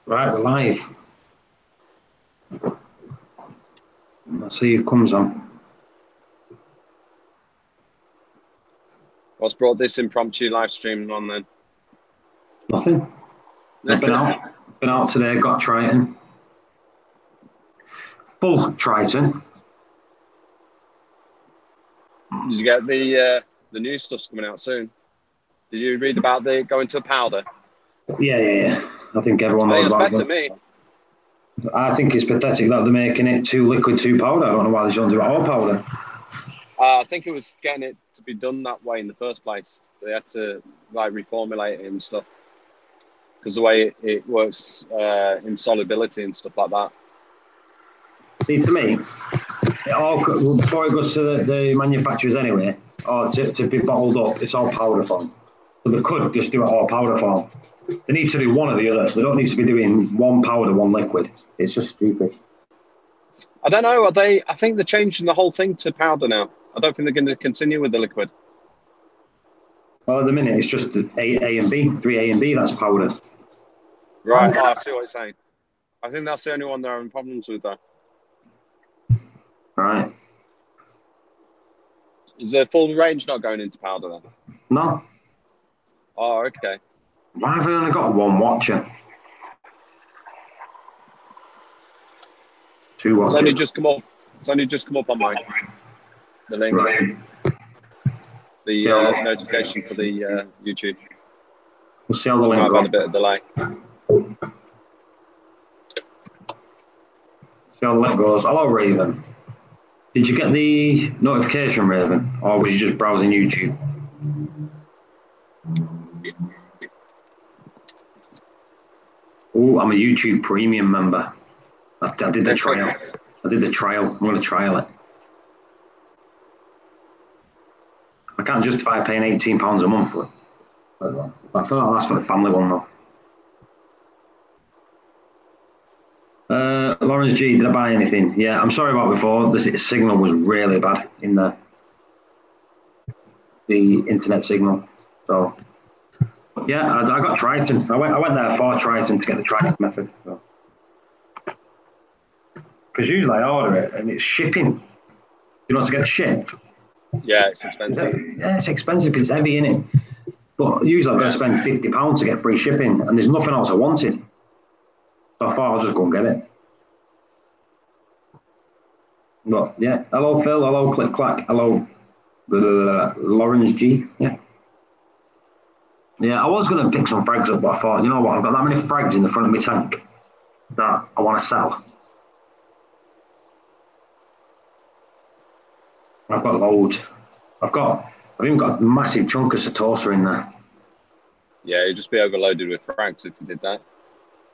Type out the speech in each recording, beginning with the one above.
Right, we're live. Let's see who comes on. What's brought this impromptu live stream on then? Nothing. I've been out today, got Triton. Full Triton. Did you get the new stuff's coming out soon? Did you read about the going to powder? Yeah. I think everyone knows about it. Better me. I think it's pathetic that they're making it too liquid, too powder. I don't know why they're trying to do it all powder. I think it was getting it to be done that way in the first place. They had to like reformulate it and stuff because the way it works in solubility and stuff like that. See, to me, before it goes to the manufacturers anyway, or to be bottled up, it's all powder form. So they could just do it all powder form. They need to do one or the other. They don't need to be doing one powder, one liquid. It's just stupid. I don't know. I think they're changing the whole thing to powder now. I don't think they're going to continue with the liquid. Well, at the minute, it's just A and B, 3A and B, that's powder. Right, I see what you're saying. I think that's the only one they're having problems with, though. Right. Is the full range not going into powder then? No. Oh, okay. Why have we only got one watcher? Two watchers. It's only just come up on mine. The link. Right. The notification for the YouTube. We'll see how the link I've goes. had a bit of delay. See how the link goes. Hello, Raven. Did you get the notification, Raven? Or was you just browsing YouTube? Oh, I'm a YouTube premium member. I did the trial. I'm going to trial it. I can't justify paying £18 a month for it. I feel like that's for the family one though. Lawrence G, did I buy anything? Yeah, I'm sorry about before. The signal was really bad in the internet signal. So yeah, I got Triton. I went there for Triton to get the Triton method. So. Because usually I order it and it's shipping. You know, to get shipped. Yeah, it's expensive. It's expensive because it's heavy in it. But usually I've got to spend £50 to get free shipping, and there's nothing else I wanted. So I thought I'll just go and get it. But yeah, hello Phil, hello Click Clack, hello Lawrence G. Yeah, I was going to pick some frags up, but I thought, you know what, I've got that many frags in the front of my tank that I want to sell. I've got loads. I've even got a massive chunk of Satosa in there. Yeah, you'd just be overloaded with frags if you did that.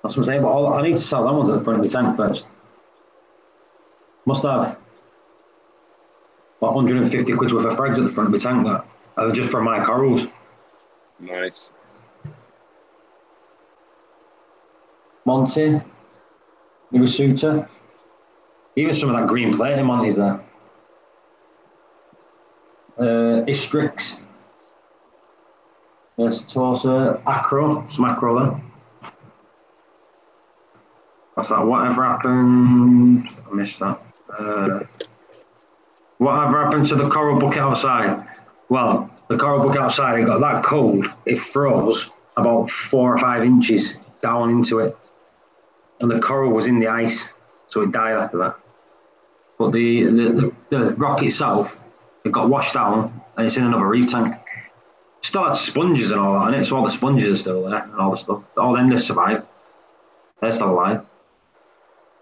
That's what I'm saying, but I need to sell them ones at the front of my tank first. Must have about 150 quid worth of frags at the front of my tank that are just from my corals. Nice. Monty, Iwasuta, even some of that green plate in Monty's there. Istrix, Satosa, Acro, some Acro there. What's that? Whatever happened? I missed that. Whatever happened to the coral bucket outside? Well, the coral bucket outside, it got that cold, it froze about 4 or 5 inches down into it. And the coral was in the ice, so it died after that. But the rock itself, it got washed down and it's in another reef tank. Still had sponges and all that in it, so all the sponges are still there and all the stuff. All them that survived, they're still alive.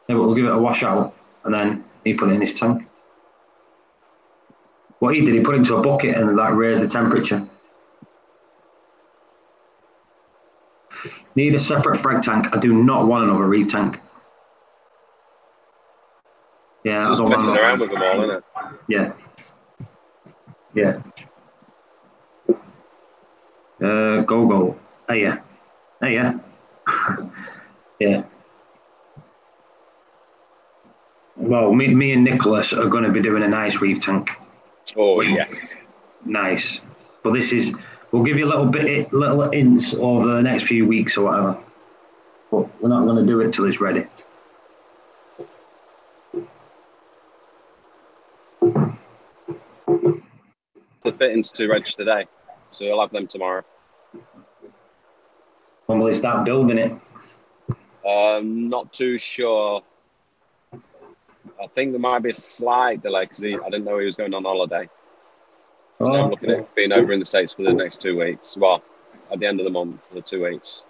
Yeah, but we'll give it a wash out and then he put it in his tank. What he did, he put it into a bucket and that raised the temperature. Need a separate frag tank. I do not want another reef tank. Yeah, just messing around with them all, isn't it? Yeah. Go. Hey, yeah. Yeah. Well, me and Nicholas are going to be doing a nice reef tank. Oh, yes. Nice. But we'll give you little hints over the next few weeks or whatever. but we're not going to do it till it's ready. The fittings to reg today, so you'll have them tomorrow. When will they start building it? Not too sure. I think there might be a slight delay because I didn't know he was going on holiday. And I'm looking at being over in the States for the next 2 weeks. Well, at the end of the month, for the 2 weeks.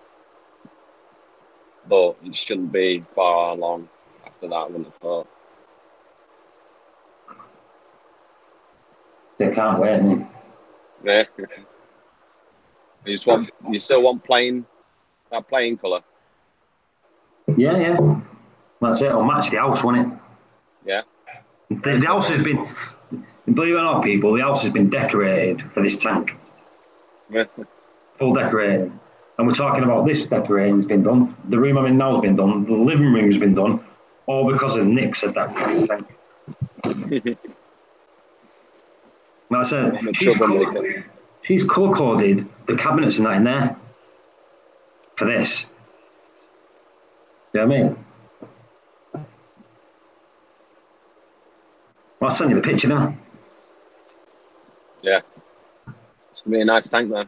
But it shouldn't be far long after that, I wouldn't have thought. They can't wait. Yeah. You still want that plain colour? Yeah, yeah. That's it. It'll match the house, won't it? Yeah. The house has been, believe it or not, people, the house has been decorated for this tank. Yeah. Full decorating. And we're talking about this decorating's been done. The room I'm in now's been done. The living room's been done. All because of Nick said that tank. Like I said, she's colour coded the cabinets and that in there for this. You know what I mean? Well, I'll send you the picture now. Yeah. It's going to be a nice tank, though.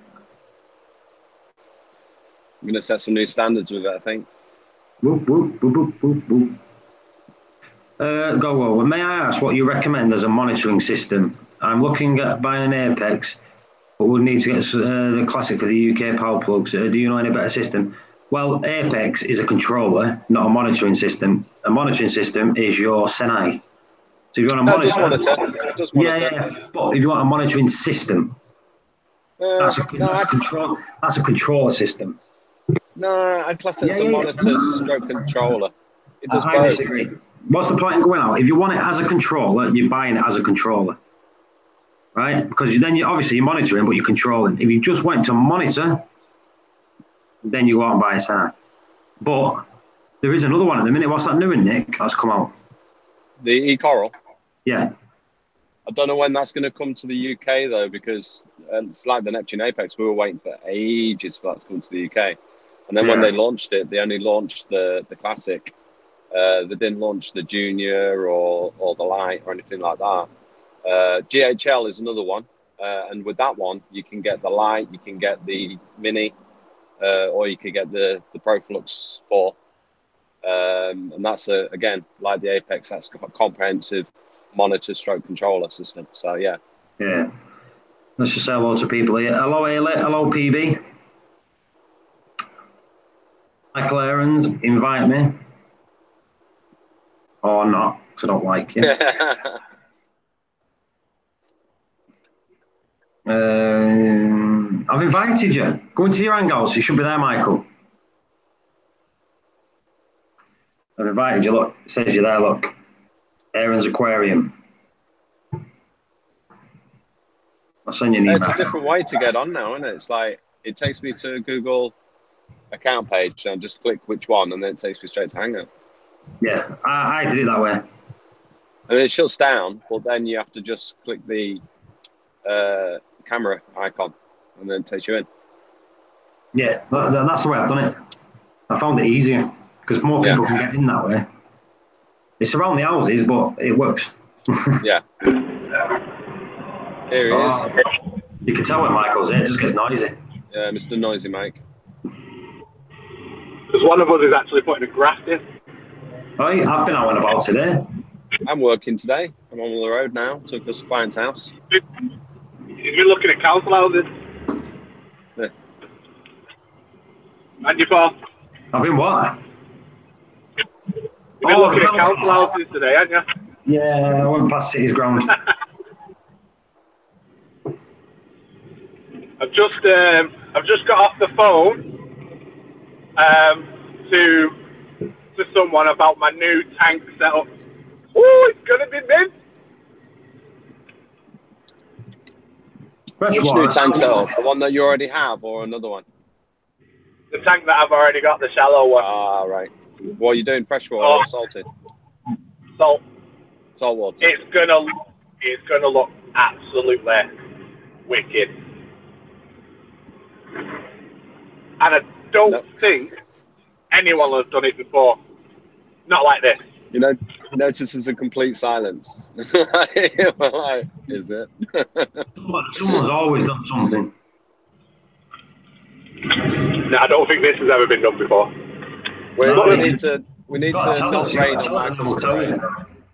I'm going to set some new standards with it, I think. Whoop, whoop, whoop, whoop, whoop, whoop. Go over. May I ask what you recommend as a monitoring system? I'm looking at buying an Apex, but we'll need to get the classic for the UK power plugs. Do you know any better system? Well, Apex is a controller, not a monitoring system. A monitoring system is your Senai. So if you want to monitor, it does monitor. Yeah. But if you want a monitoring system, that's a controller system. No, I'd class it as a monitor stroke controller. It does I disagree. What's the point in going out? If you want it as a controller, you're buying it as a controller, right? Because then obviously you're monitoring, but you're controlling. If you just want to monitor, then you go out and buy a Senai. But there is another one at the minute. What's that new one, Nick? That's come out. The e-Coral? Yeah. I don't know when that's going to come to the UK, though, because it's like the Neptune Apex. We were waiting for ages for that to come to the UK. And then when they launched it, they only launched the Classic. They didn't launch the Junior or the Light or anything like that. GHL is another one. And with that one, you can get the Light, you can get the Mini, or you could get the ProFlux 4. And that's, again, like the Apex, that's got a comprehensive monitor stroke controller system. So, yeah. Yeah. Let's just say hello to people here. Hello, Ailey. Hello, PB. Michael Aarons, invite me. Or not, because I don't like you. I've invited you. Go into your hangouts. You should be there, Michael. I've invited you. Look, it says you're there. Look, Aaron's Aquarium. I'll send you an email. It's a different way to get on now, isn't it? It's like it takes me to a Google account page and just click which one, and then it takes me straight to Hangout. Yeah, I did it that way. And it shuts down, but then you have to just click the camera icon, and then it takes you in. Yeah, that's the way I've done it. I found it easier because more people can get in that way. It's around the houses, but it works. Yeah. Here he is. You can tell when Michael's in, it just gets noisy. Yeah, Mr. Noisy Mike. Because one of us is actually putting a graft in. Oh, I've been out and about today. I'm working today. I'm on the road now. Took us to client's house. You've been looking at council houses. Yeah. And you thought? I've been what? You've been looking at council houses today, haven't you? Yeah, I went past City's ground. I've just got off the phone to someone about my new tank setup. Oh, it's gonna be mint. Which new tank setup? The one that you already have, or another one? The tank that I've already got, the shallow one. Ah, right. What are you doing? Freshwater or salted? Salt. Salt water. It's gonna look absolutely wicked. And I don't think anyone has done it before. Not like this. You know, notice there's a complete silence. Like, is it? Someone's always done something. No, I don't think this has ever been done before. We need to not rain on Michael's Michael's parade.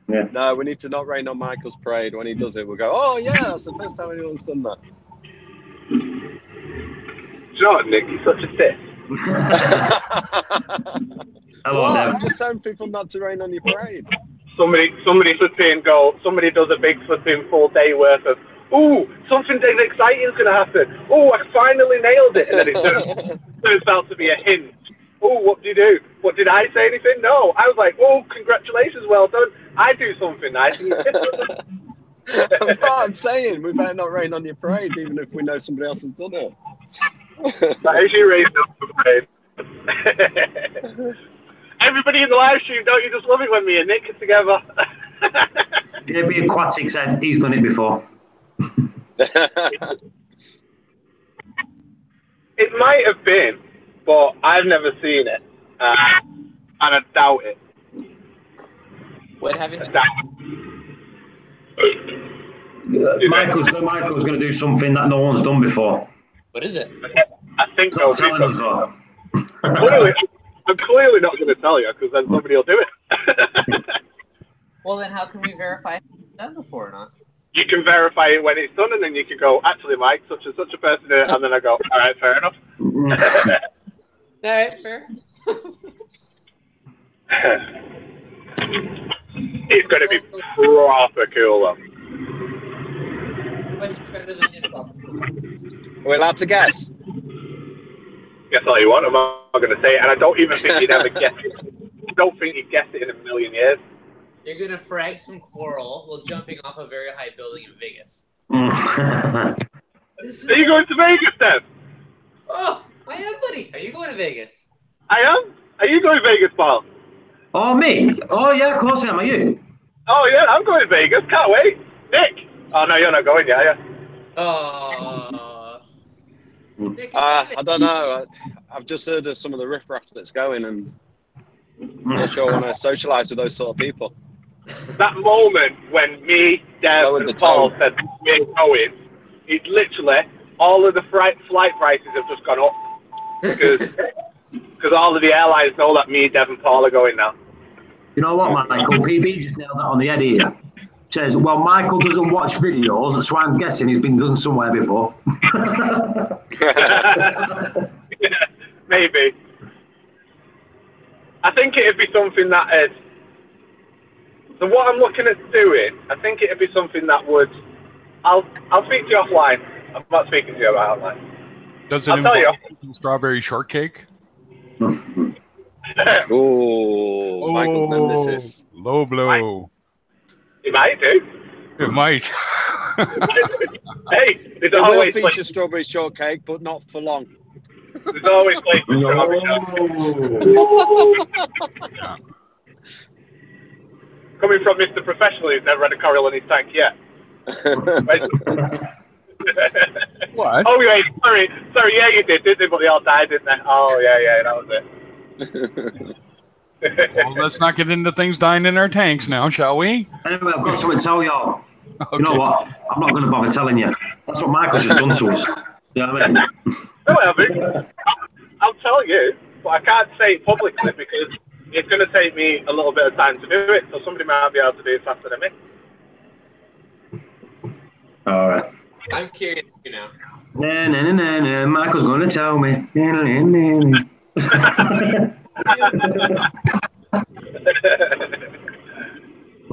Yeah. No, we need to not rain on Michael's parade. When he does it, we'll go, oh yeah, that's the first time anyone's done that. Do you know what, Nick? You're such a tit. Hello, well, Dev. I'm just telling people not to rain on your parade. Somebody flipping go. Somebody does a big flipping full day worth of. Ooh, something exciting is going to happen. Oh, I finally nailed it, and then it turns out to be a hint. Oh, what did you do? What, did I say anything? No, I was like, oh, congratulations, well done. I do something nice. I'm saying we better not rain on your parade, even if we know somebody else has done it. That is you raising up the parade. Everybody in the live stream, don't you just love it when me and Nick are together? Yeah, be Aquatic said he's done it before. It might have been, but I've never seen it, and I doubt it. What haven't you? Michael's going to do something that no one's done before. What is it? I think Stop telling us that. I'm clearly not going to tell you because then somebody will do it. Well, then how can we verify if it's done before or not? You can verify it when it's done, and then you can go, actually, Mike, such and such a person did it, and then I go, all right, fair enough. All right, fair. It's going to be proper cool, though. Much better than improper. Are we allowed to guess? Guess all you want. I'm not going to say it, and I don't even think you'd ever guess it. I don't think you'd guess it in a million years. You're going to frag some coral while jumping off a very high building in Vegas. Are you going to Vegas, then? Oh, I am, buddy. Are you going to Vegas? I am. Are you going to Vegas, Paul? Oh, me? Oh, yeah, of course I am. Are you? Oh, yeah, I'm going to Vegas. Can't wait. Nick? Oh, no, you're not going yet, are you? Nick, I don't know. I've just heard of some of the riffraff that's going, and I'm not sure I want to socialise with those sort of people. That moment when me, Dev, and Paul said we're going, it's literally all of the flight prices have just gone up because all of the airlines know that me, Dev, and Paul are going now. You know what, Michael? PB just nailed that on the head here. Says, well, Michael doesn't watch videos, so I'm guessing he's been done somewhere before. Maybe. I think it'd be something that is. So what I'm looking at doing, I think it'd be something that would. I'll speak to you offline. I'm not speaking to you about it offline. Does it involve strawberry shortcake? Oh, Michael's nemesis. Low blow. It might do. It might. Hey, it will feature strawberry shortcake, but not for long. There's always place for strawberry shortcake. Coming from Mr. Professional who's never had a coral in his tank yet. What? Oh, wait, sorry, yeah, you did, didn't they? But they all died, didn't they? Oh, yeah, that was it. Well, let's not get into things dying in our tanks now, shall we? Anyway, I've got something to tell y'all. Okay. You know what? I'm not going to bother telling you. That's what Michael's just done to us. You know what I mean? No, I'll tell you, but I can't say it publicly because it's going to take me a little bit of time to do it, so somebody might be able to do it faster than me. All right. I'm curious now. Nah. Michael's going to tell me.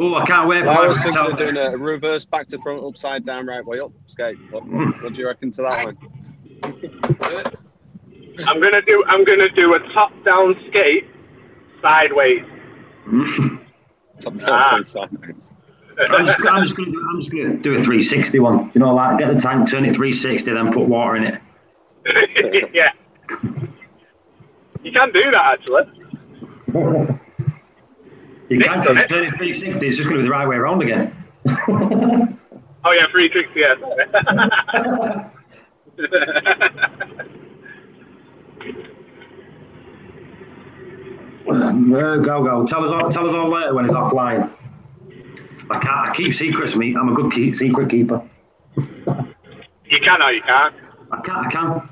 Oh, I can't wait for I was Michael to thinking tell of me. doing a reverse back to front, upside down, right way up skate. What do you reckon to that one? I'm gonna do a top down skate sideways. Top down sideways. I'm just going to do a 360 one. You know, like get the tank, turn it 360, then put water in it. Yeah. You can do that actually. You can't turn it 360. It's just going to be the right way around again. Oh yeah, 360. Yeah. Go. Tell us all later when it's offline. I keep secrets, mate. I'm a good secret keeper. You can or you can't. I can.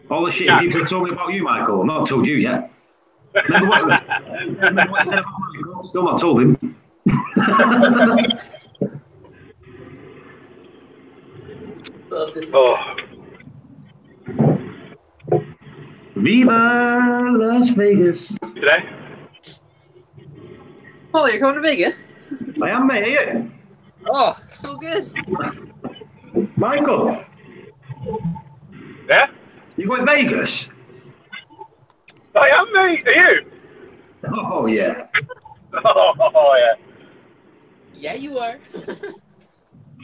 All the shit people told me about you, Michael. I've not told you yet. Remember what you said about Michael? Still not told him. Oh. Viva Las Vegas. Today? Oh, you're going to Vegas? I am, mate. Are you? Oh, so good. Michael, Yeah? you going to Vegas? I am, mate. Are you? Oh, yeah. Oh, yeah. Yeah, you are.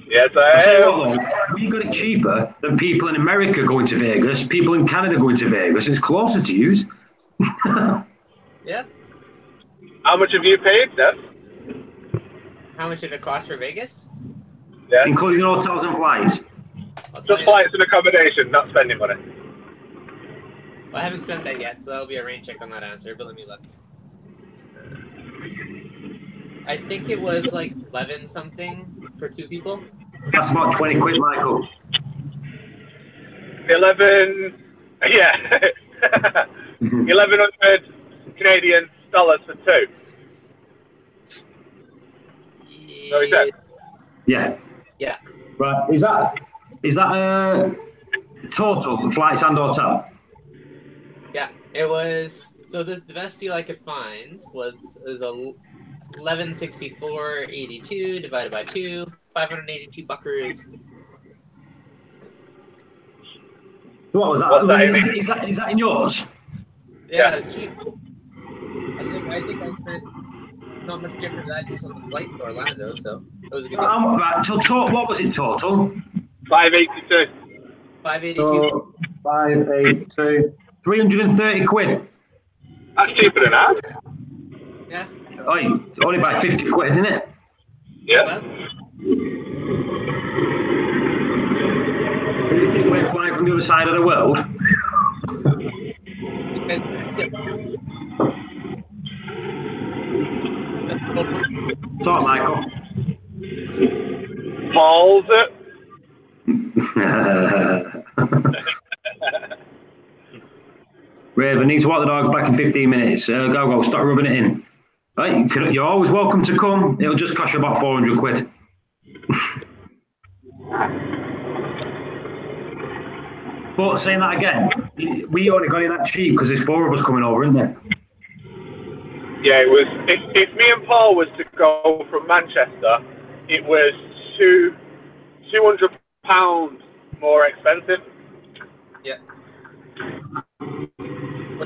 Yes, I I say am. what, though, we got it cheaper than people in America going to Vegas, people in Canada going to Vegas. It's closer to you. Yeah. How much have you paid, Steph? How much did it cost for Vegas? Yeah. Including hotels and flights. I'll tell Just you flights and accommodation, not spending money. I haven't spent that yet, so that'll be a rain check on that answer, but let me look. I think it was like 11 something for 2 people. That's about 20 quid, Michael. 11, yeah. 1,100 Canadian dollars for 2. No, he said. Yeah. Yeah. Right. Is that total flights and hotel? Yeah. It was, so the best deal I could find was a 1164.82 divided by 2, 582 buckers. What was that? What's that in Is that in yours? Yeah, it's cheap. I think I spent not much different than that just on the flight to Orlando, so it was a good deal. Right, what was it total? 582. 582. 582. 330 quid. That's cheaper than ours. Yeah. Oh, only by 50 quid, isn't it? Yeah. Do you think we're flying from the other side of the world? Talk, Michael. Balls it. Raven, need to walk the dog back in 15 minutes. Go, stop rubbing it in. Right, you're always welcome to come. It'll just cost you about 400 quid. But saying that again, we only got it that cheap because there's 4 of us coming over, isn't there? Yeah, it was. If me and Paul was to go from Manchester, it was £200 more expensive. Yeah.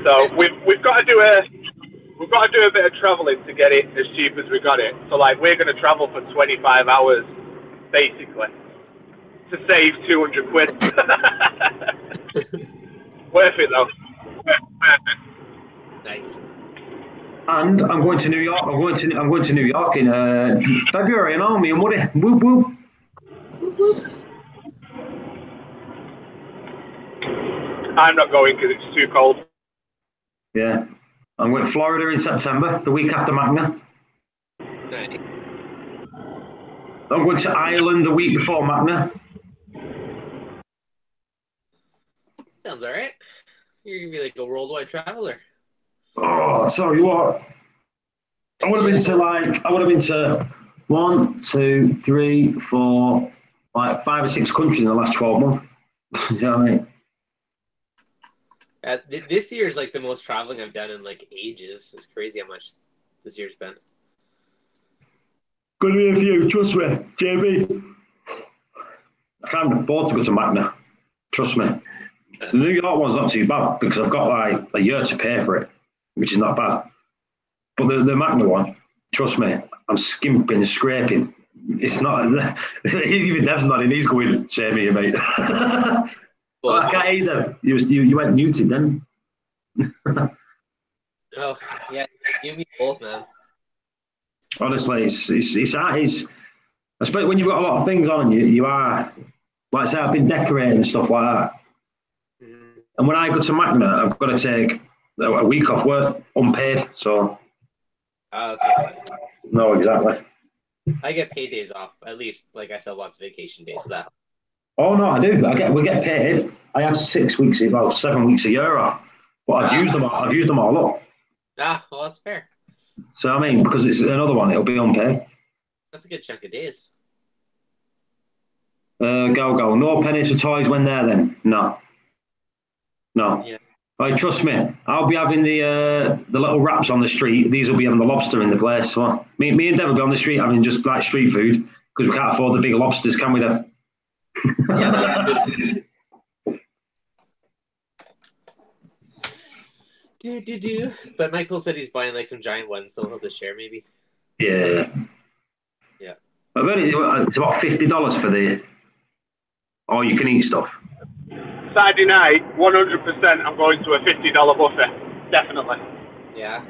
So we've got to do a bit of travelling to get it as cheap as we got it. So like we're going to travel for 25 hours basically to save 200 quid. Worth it though. Nice. And I'm going to New York. I'm going to New York in February, and me and Woody. Whoop whoop. I'm not going because it's too cold. Yeah. I'm going to Florida in September, the week after Magna. Nice. I'm going to Ireland the week before Magna. Sounds all right. You're going to be like a worldwide traveler. Oh, sorry, what? I would have been to 1, 2, 3, 4, like 5 or 6 countries in the last 12 months. You know what I mean? This year is like the most traveling I've done in like ages. It's crazy how much this year's been. Good to hear from you, trust me, JB. I can't afford to go to Magna. Trust me. The New York one's not too bad because I've got like a year to pay for it, which is not bad. But the Magna one, trust me, I'm skimping, scraping. It's not, even Dev's not in, he's going, same here, mate. Well, I can't either. You went muted then. Oh, yeah, you and me both, man. Honestly, it's especially when you've got a lot of things on and you are, like I say, I've been decorating and stuff like that. And when I go to Magna, I've got to take a week off work, unpaid. So So it's fine. No, exactly. I get paid days off. At least, like I still have lots of vacation days. So that. Oh no, I do. We get paid. I have 6 weeks, well, 7 weeks a year off, but I've used them. I've used them all up. Well, that's fair. So I mean, because it's another one, it'll be unpaid. That's a good chunk of days. Go. No pennies for toys when they're then. No. Yeah. Right, trust me. I'll be having the little wraps on the street. These will be having the lobster in the place. So me and Deb will be on the street having just like street food because we can't afford the big lobsters, can we? Deb? Yeah. Do. But Michael said he's buying like some giant ones, so he'll just share maybe. Yeah. I bet it's about $50 for the all you can eat stuff. Saturday night, 100%. I'm going to a $50 buffet. Definitely. Yeah.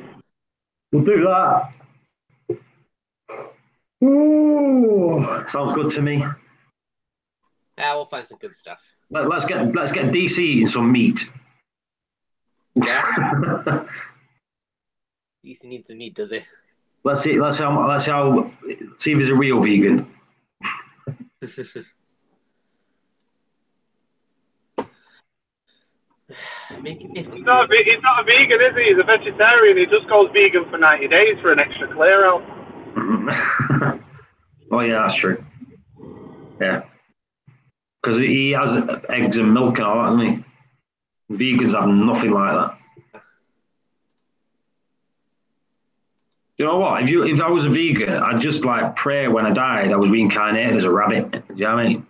We'll do that. Ooh, sounds good to me. Yeah, we'll find some good stuff. Let's get DC eating some meat. Yeah. DC needs some meat, does it? Let's see if he's a real vegan. He's not a vegan, is he? He's a vegetarian. He just goes vegan for 90 days for an extra clear out. Oh yeah, that's true. Yeah, because he has eggs and milk and all that, doesn't he? Vegans have nothing like that. You know what? If I was a vegan, I'd just like pray when I died I was reincarnated as a rabbit. Do you know what I mean?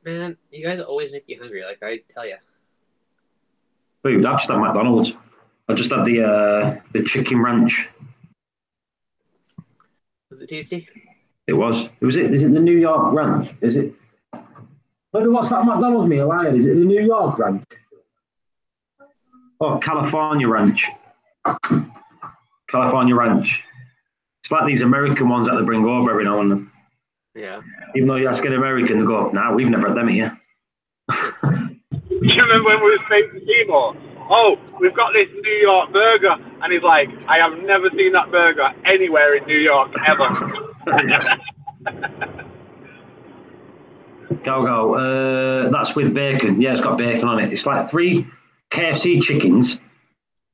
Man, you guys always make me hungry, like I tell you. Food. I've just had McDonald's. I just had the chicken ranch. Was it tasty? It was. Is it the New York ranch? Is it? What's that McDonald's meal I had? Is it the New York ranch? Oh, California ranch. California ranch. It's like these American ones that they bring over every now and then. Yeah. Even though you ask an American, they go, "Nah, we've never had them here." Do you remember when we were staying in Seymour? Oh, we've got this New York burger. And he's like, I have never seen that burger anywhere in New York, ever. Go. That's with bacon. Yeah, it's got bacon on it. It's like 3 KFC chickens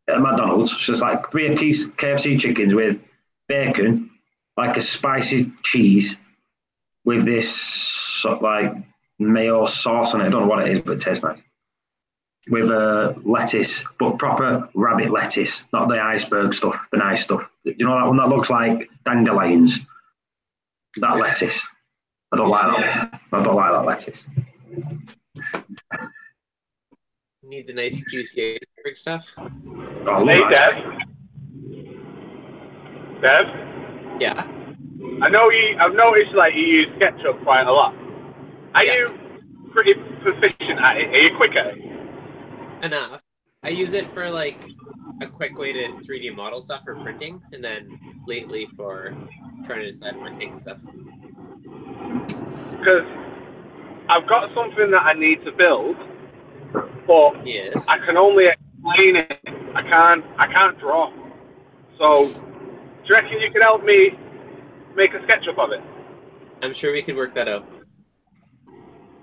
at McDonald's. So it's like 3 piece KFC chickens with bacon, like a spicy cheese with this sort of like mayo sauce on it. I don't know what it is, but it tastes nice. With lettuce, but proper rabbit lettuce, not the iceberg stuff, the nice stuff. You know that one that looks like dandelions? That lettuce. I don't like that. I don't like that lettuce. Need the nice juicy iceberg stuff. Oh, Hey, that. Dev? Yeah. I've noticed like you use SketchUp quite a lot. Are you pretty proficient at it? Are you quick at it? Enough. I use it for like a quick way to 3D model stuff for printing, and then lately for trying to decide where to take stuff. Because I've got something that I need to build, but Yes. I can only explain it. I can't draw. So, do you reckon you could help me make a SketchUp of it? I'm sure we could work that out.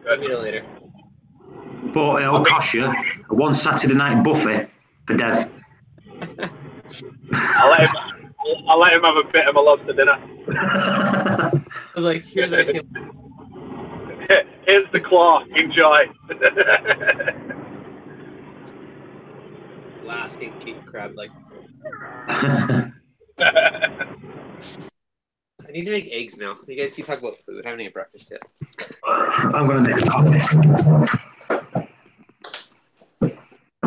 Good. Meet later. But it'll cost you one Saturday night buffet for Dev. I'll let him have a bit of a lobster dinner. I was like, here's my table. Here's the claw. Enjoy. Alaskan king crab, like. I'm I need to make eggs now. You guys keep talking about food. I haven't eaten breakfast yet. going to make a coffee.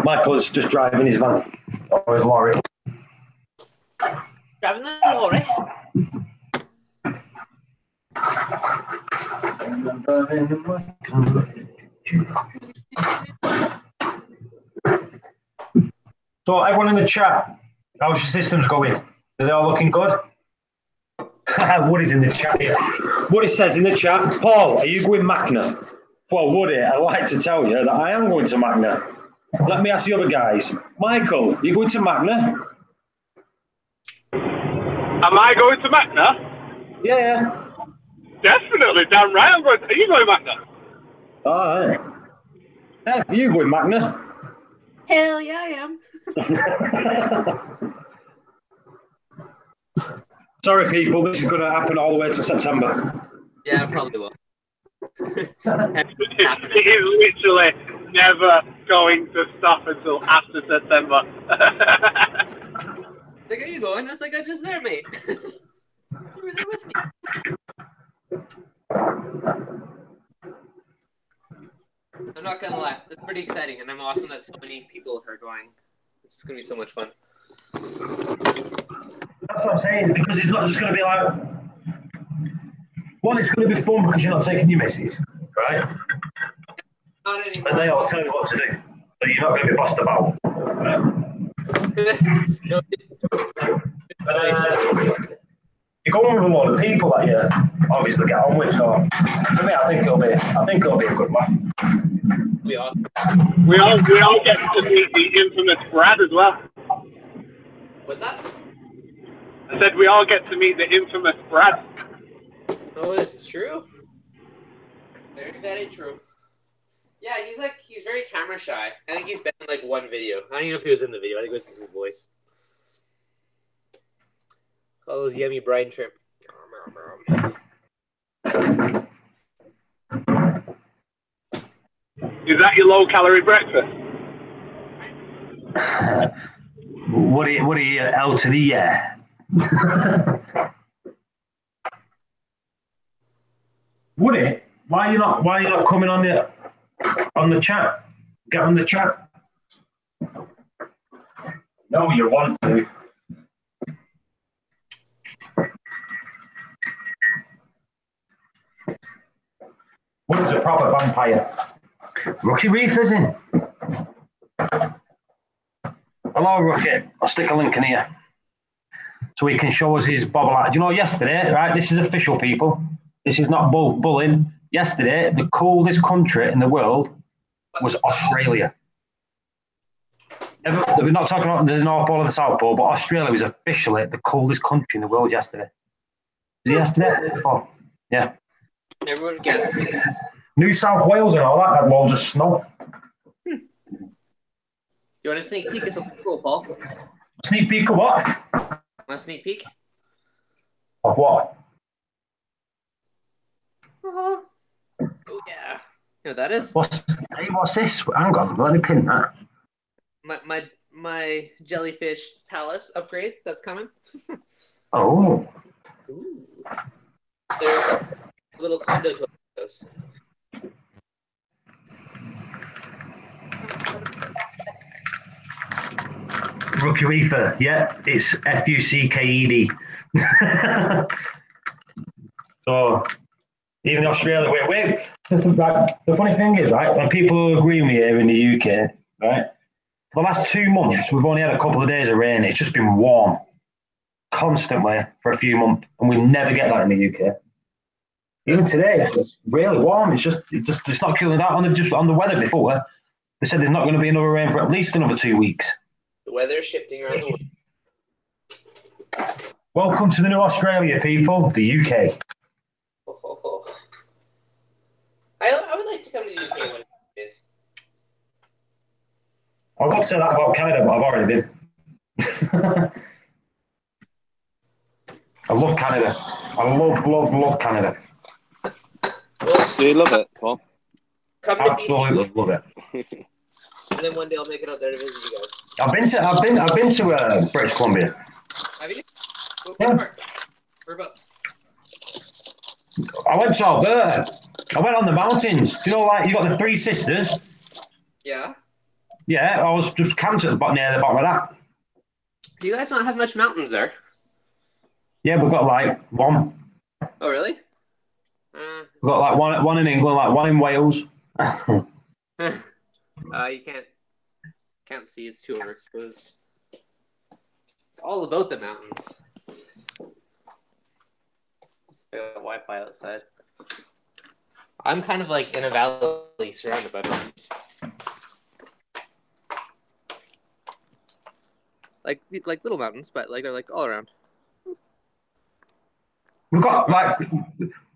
Michael's just driving his van or his lorry. Driving the lorry. So everyone in the chat, how's your systems going? Are they all looking good? Woody's in the chat here. Woody says in the chat, Paul, are you going Magna? Well, Woody, I'd like to tell you that I am going to Magna. Let me ask the other guys. Michael, you going to Magna? Am I going to Magna? Yeah. Definitely, damn right. I'm going. Are you going Magna? All right. Yeah, you going Magna? Hell yeah, I am. Sorry, people. This is going to happen all the way to September. Yeah, it probably will. It is literally never going to stop until after September. Like, are you going? I was like, I'm just there, mate. You were there with me. I'm not gonna lie, it's pretty exciting, and I'm awesome that so many people are going. It's gonna be so much fun. That's what I'm saying, because it's not just going to be like, one, it's going to be fun because you're not taking your missus, right? Not anymore. And they all tell you what to do, so you're not going to be bossed about. Right? No, You're going with a lot of people that you obviously get on with, so for me, I think it'll be a good laugh. it'll be awesome. we all get to meet the infamous Brad as well. What's that? I said we all get to meet the infamous Brad. Oh, this is true. Very, very true. Yeah, he's very camera shy. I think he's been in like one video. I don't even know if he was in the video. I think it was just his voice. All those yummy brine shrimp. Is that your low-calorie breakfast? What are you, L to the yeah? Would it? Why are you not coming on the chat? Get on the chat. No, you want to. What is a proper vampire? Rookie Reef is in. Hello, Rookie. I'll stick a link in here so he can show us his bobble art. Do you know, yesterday, right? This is official, people. This is not bullying. Yesterday, the coldest country in the world was Australia. We're not talking about the North Pole or the South Pole, but Australia was officially the coldest country in the world yesterday. Was it yesterday? Oh, yeah. Never would have guessed. New South Wales and all that had loads of snow. You want a sneak peek of something cool, Paul? Sneak peek of what? Want a sneak peek? Of what? Oh yeah. You know what that is? What's this? Hang on, let me pin that. My jellyfish palace upgrade that's coming. Oh. Ooh. They're little condo toast. Rookie Reefer, yeah, it's Fucked. So, even Australia, wait. The funny thing is, right, when people agree with me here in the UK, right, for the last 2 months, we've only had a couple of days of rain. It's just been warm constantly for a few months, and we never get that in the UK. Even today, it's just really warm. It's not cooling down. On the weather before, they said there's not going to be another rain for at least another 2 weeks. The weather's shifting around the world. Welcome to the new Australia, people, the UK. Oh. I would like to come to the UK one of these days. I would say that about Canada, but I've already been. I love Canada. I love Canada. Do you love it, Paul? Come to Absolutely BC, love it. and then one day I'll make it out there to visit you guys. I've been to British Columbia. Have you? Yeah. Whereabouts? I went to Alberta. I went on the mountains. You know, like you got the Three Sisters. Yeah. Yeah, I was just camped at the bottom, near the bottom of that. Do you guys not have much mountains there? Yeah, we've got like one. Oh, really? We've got like one in England, like one in Wales. You can't see. It's too overexposed. It's all about the mountains. I got Wi-Fi outside. I'm kind of like in a valley surrounded by mountains. like little mountains, but like they're like all around. We've got like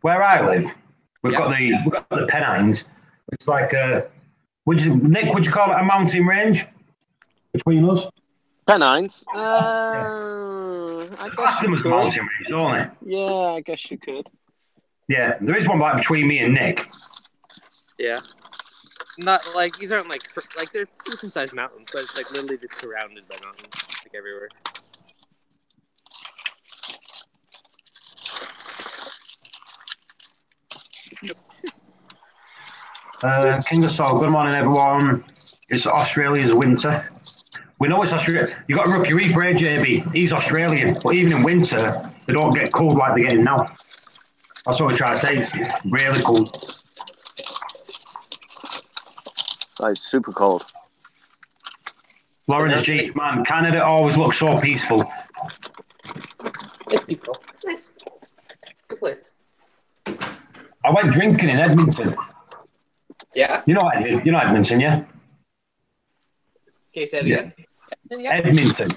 where I live. We've Yeah. got the Pennines. It's like Nick, would you call it a mountain range between us? Pennines. I Class guess them you as could. mountain range, don't they? Yeah, I guess you could. Yeah, there is one like between me and Nick. Yeah. Not like these aren't like they're decent sized mountains, but it's like literally just surrounded by mountains like everywhere. King of Sol, good morning everyone. It's Australia's winter. We know it's Australia. You got Rookie Reef here, JB. He's Australian, but even in winter, they don't get cold like they're getting now. That's what we try to say. It's really cold. Oh, it's super cold. Lawrence G, man, Canada always looks so peaceful. It's peaceful. Nice. Good place. I went drinking in Edmonton. Yeah. You know Edmonton, yeah? Okay, say it again. Yeah. Edmonton.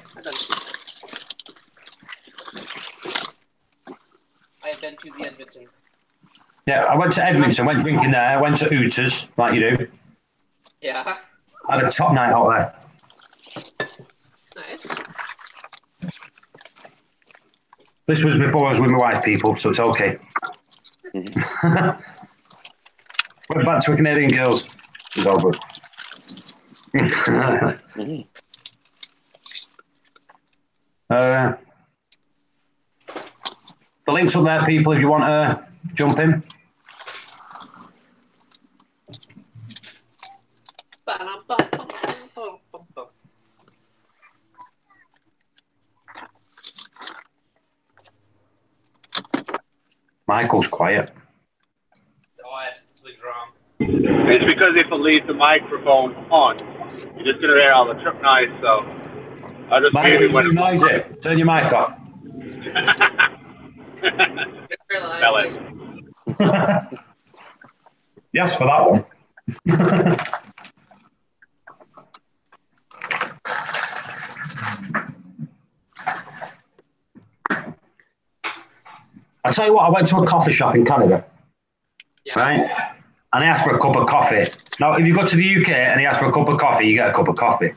I have been to the Edmonton. Yeah, I went to Edmonton, went drinking there, went to Hooters, like you do. Yeah. Had a top night out there. Nice. This was before I was with my wife, people, so it's okay. Mm-hmm. Went back to Canadian girls. It's all good. Mm-hmm. The link's up there, people, if you want to jump in. Michael's quiet. It's odd. Something's wrong. It's because if I leave the microphone on, you're just going to hear all the truck noise, so I just Michael, mute it you're too when noisy. Turn your mic off. Tell it. Yes, for that one. I tell you what, I went to a coffee shop in Canada, Yeah. right? And I asked for a cup of coffee. Now, if you go to the UK and you ask for a cup of coffee, you get a cup of coffee.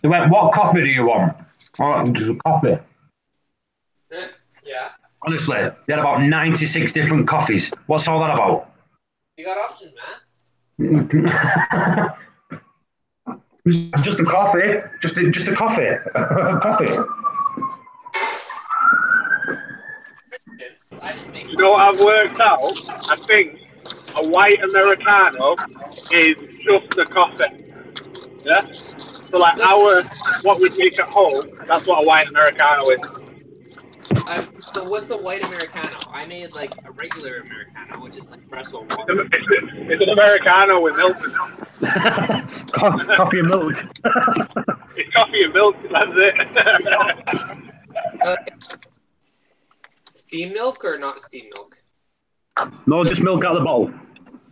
They went, what coffee do you want? Oh, just a coffee. Yeah. Honestly, they had about 96 different coffees. What's all that about? You got options, man. Just a coffee. Just a coffee. Coffee. I just make You know what I've worked out? I think a white Americano is just a coffee. Yeah? So like what we make at home, that's what a white Americano is. So what's a white Americano? I made like a regular Americano, which is like espresso and water. It's an Americano with milk. Coffee and milk. It's coffee and milk, that's it. Steam milk or not steam milk? No, just milk out of the bowl.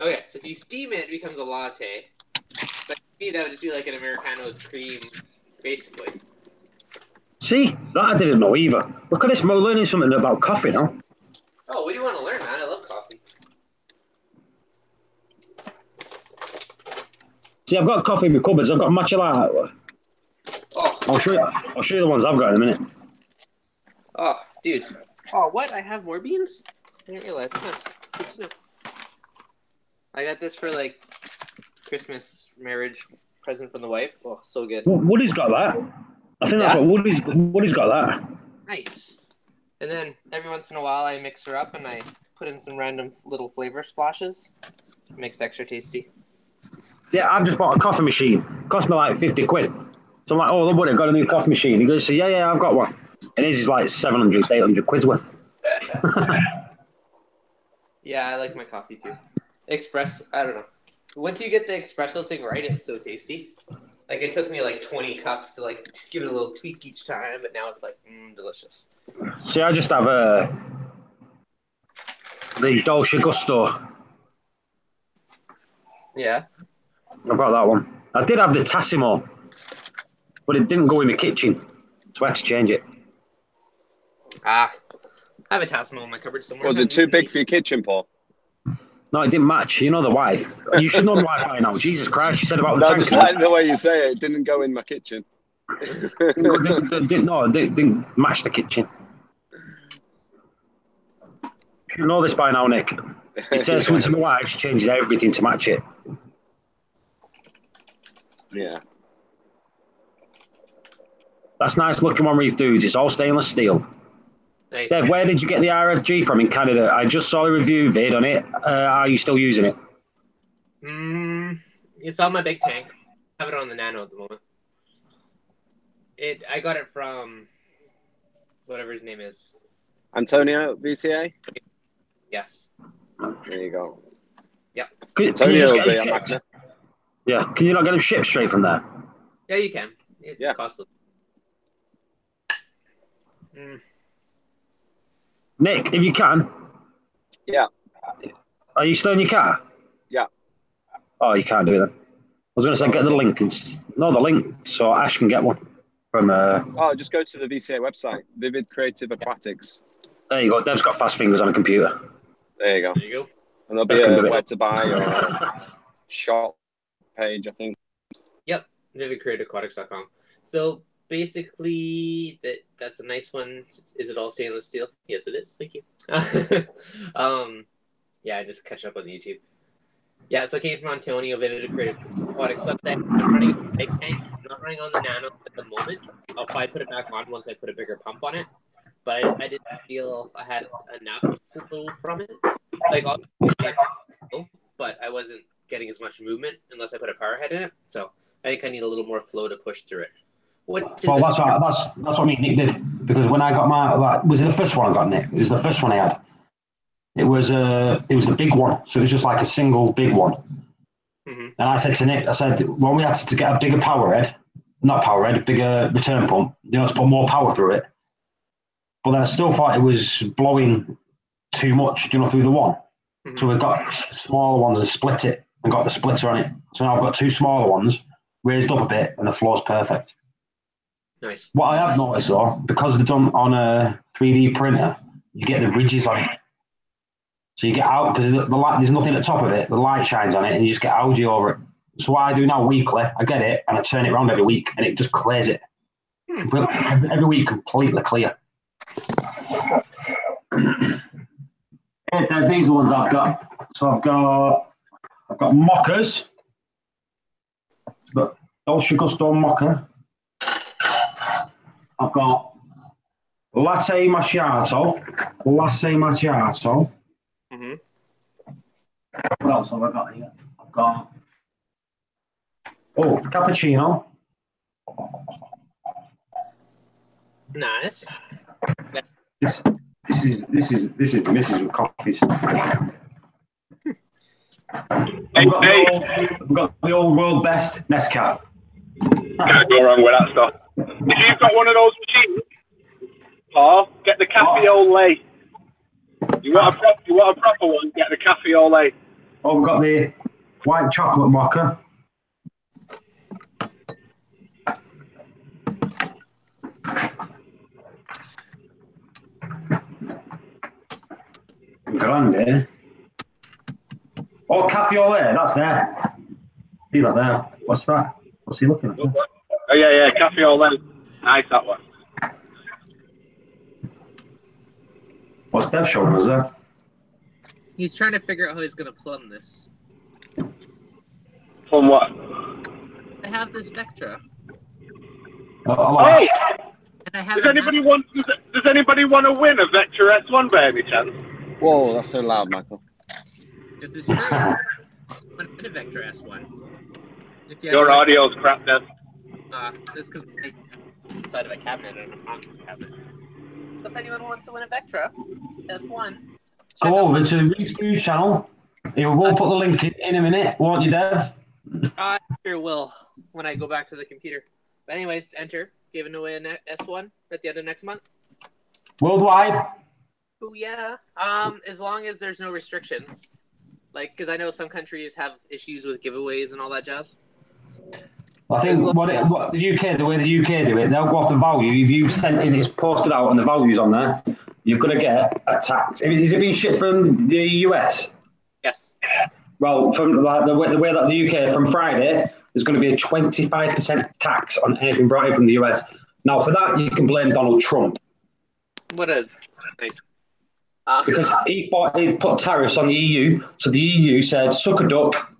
Okay, so if you steam it, it becomes a latte. But to me, that would just be like an Americano with cream, basically. See, that I didn't know either. Look at this, we're learning something about coffee now. Oh, what do you want to learn, man? I love coffee. See, I've got coffee in my cupboards. I've got matcha latte. Oh. I'll show you the ones I've got in a minute. Oh, dude. Oh, what? I have more beans? I didn't realize. Huh. Good to know. I got this for like Christmas marriage present from the wife. Oh, so good. Woody's got that. I think that's what Woody's got that. Nice. And then every once in a while I mix her up and I put in some random little flavor splashes. It makes it extra tasty. Yeah, I've just bought a coffee machine. Cost me like 50 quid. So I'm like, oh, look, Woody, I've got a new coffee machine. He goes, yeah, I've got one. And his is like 700, 800 quid worth. Yeah, I like my coffee too. Express, I don't know. Once you get the espresso thing right, it's so tasty. Like it took me like 20 cups to like give it a little tweak each time, but now it's like delicious. See, I just have the Dolce Gusto. Yeah. I've got that one. I did have the Tassimo. but it didn't go in the kitchen, so I had to change it. I have a Tassimo in my cupboard somewhere. Was it too big for your kitchen, Paul? No, it didn't match. You know the wife. You should know the wife by now. Jesus Christ, she said about the No, tank. just like the way you say it. It didn't go in my kitchen. Didn't match the kitchen. You know this by now, Nick. He says something to my wife, she changes everything to match it. Yeah. That's nice looking one, Reef dudes. It's all stainless steel. Nice. Dev, where did you get the RFG from in Canada? I just saw a review vid on it. Are you still using it? It's on my big tank. I have it on the Nano at the moment. I got it from whatever his name is. Antonio VCA? Yes. There you go. Yep. Antonio will be on Magna. Yeah. Can you not get them shipped straight from there? Yeah, you can. It's costly. Nick, if you can. Yeah. Are you still in your car? Yeah. Oh, you can't do it then. I was going to say get the link. The link so Ash can get one from. Just go to the VCA website, Vivid Creative Aquatics. There you go. Dev's got fast fingers on a computer. There you go. There you go. And there'll be a where to buy or a shop page, I think. Yep, vividcreativeaquatics.com. So basically, that's a nice one. Is it all stainless steel? Yes, it is. Thank you. Yeah, I just catch up on YouTube. Yeah, so it came from Antonio, Vivid Creative Aquatics website. I'm running a big tank. I'm not running on the Nano at the moment. I'll probably put it back on once I put a bigger pump on it. But I didn't feel I had enough flow from it. Like, but I wasn't getting as much movement unless I put a power head in it. So I think I need a little more flow to push through it. That's what me and Nick did, because when I got was it the first one I got, Nick? It was the first one I had. It was the big one, so it was just like a single big one. Mm-hmm. And I said to Nick, when we had to get a bigger bigger return pump, to put more power through it. But then I still thought it was blowing too much, through the one. Mm-hmm. So we got smaller ones and split it and got the splitter on it. So now I've got two smaller ones, raised up a bit, and the floor's perfect. Nice. What I have noticed though, because they're done on a 3D printer, you get the ridges on it. So you get out, because the light, there's nothing at the top of it, the light shines on it, and you just get algae over it. So what I do now weekly, I get it, and I turn it around every week, and it just clears it. Every week, completely clear. These are the ones I've got. So I've got mockers. I've got Dolce Gusto mocker. I've got latte macchiato. Mm-hmm. What else have I got here? I've got cappuccino. Nice. This is the missus with coffees. We've got the old world best Nescafe. Can't go wrong with that stuff. If you've got one of those machines, Paul, get the cafe au lait. You want a proper one? Get the cafe au lait. Oh, we've got the white chocolate mocha. Grande. Oh, cafe au lait, that's there. See that there? What's that? What's he looking at? Oh yeah, cafe au lait. Nice, that one. What's Dev showing us there? He's trying to figure out how he's going to plumb this. Plumb what? I have this Vectra. Oh! And I have Does anybody want to win a Vectra S1 by any chance? Whoa, that's so loud, Michael. This is true. I'm going to win a Vectra S1. Your audio's crap, then. That's because it's inside of a cabinet and I'm not in a cabinet. So if anyone wants to win a Vectra S1, go over to the Reef Food channel. We'll put the link in a minute, won't you, Dev? I sure will when I go back to the computer. But anyways, enter. Giving away an S1 at the end of next month. Worldwide? Oh yeah. As long as there's no restrictions. Like, because I know some countries have issues with giveaways and all that jazz. I think what the UK, the way the UK do it, they'll go off the value. If you've sent in, it's posted out and the value's on there, you're going to get a tax. Is it being shipped from the US? Yes. Well, from like, the way that the UK, from Friday, there's going to be a 25% tax on anything brought in from the US. Now, for that, you can blame Donald Trump. What a nice. Because he put tariffs on the EU, so the EU said, suck a duck,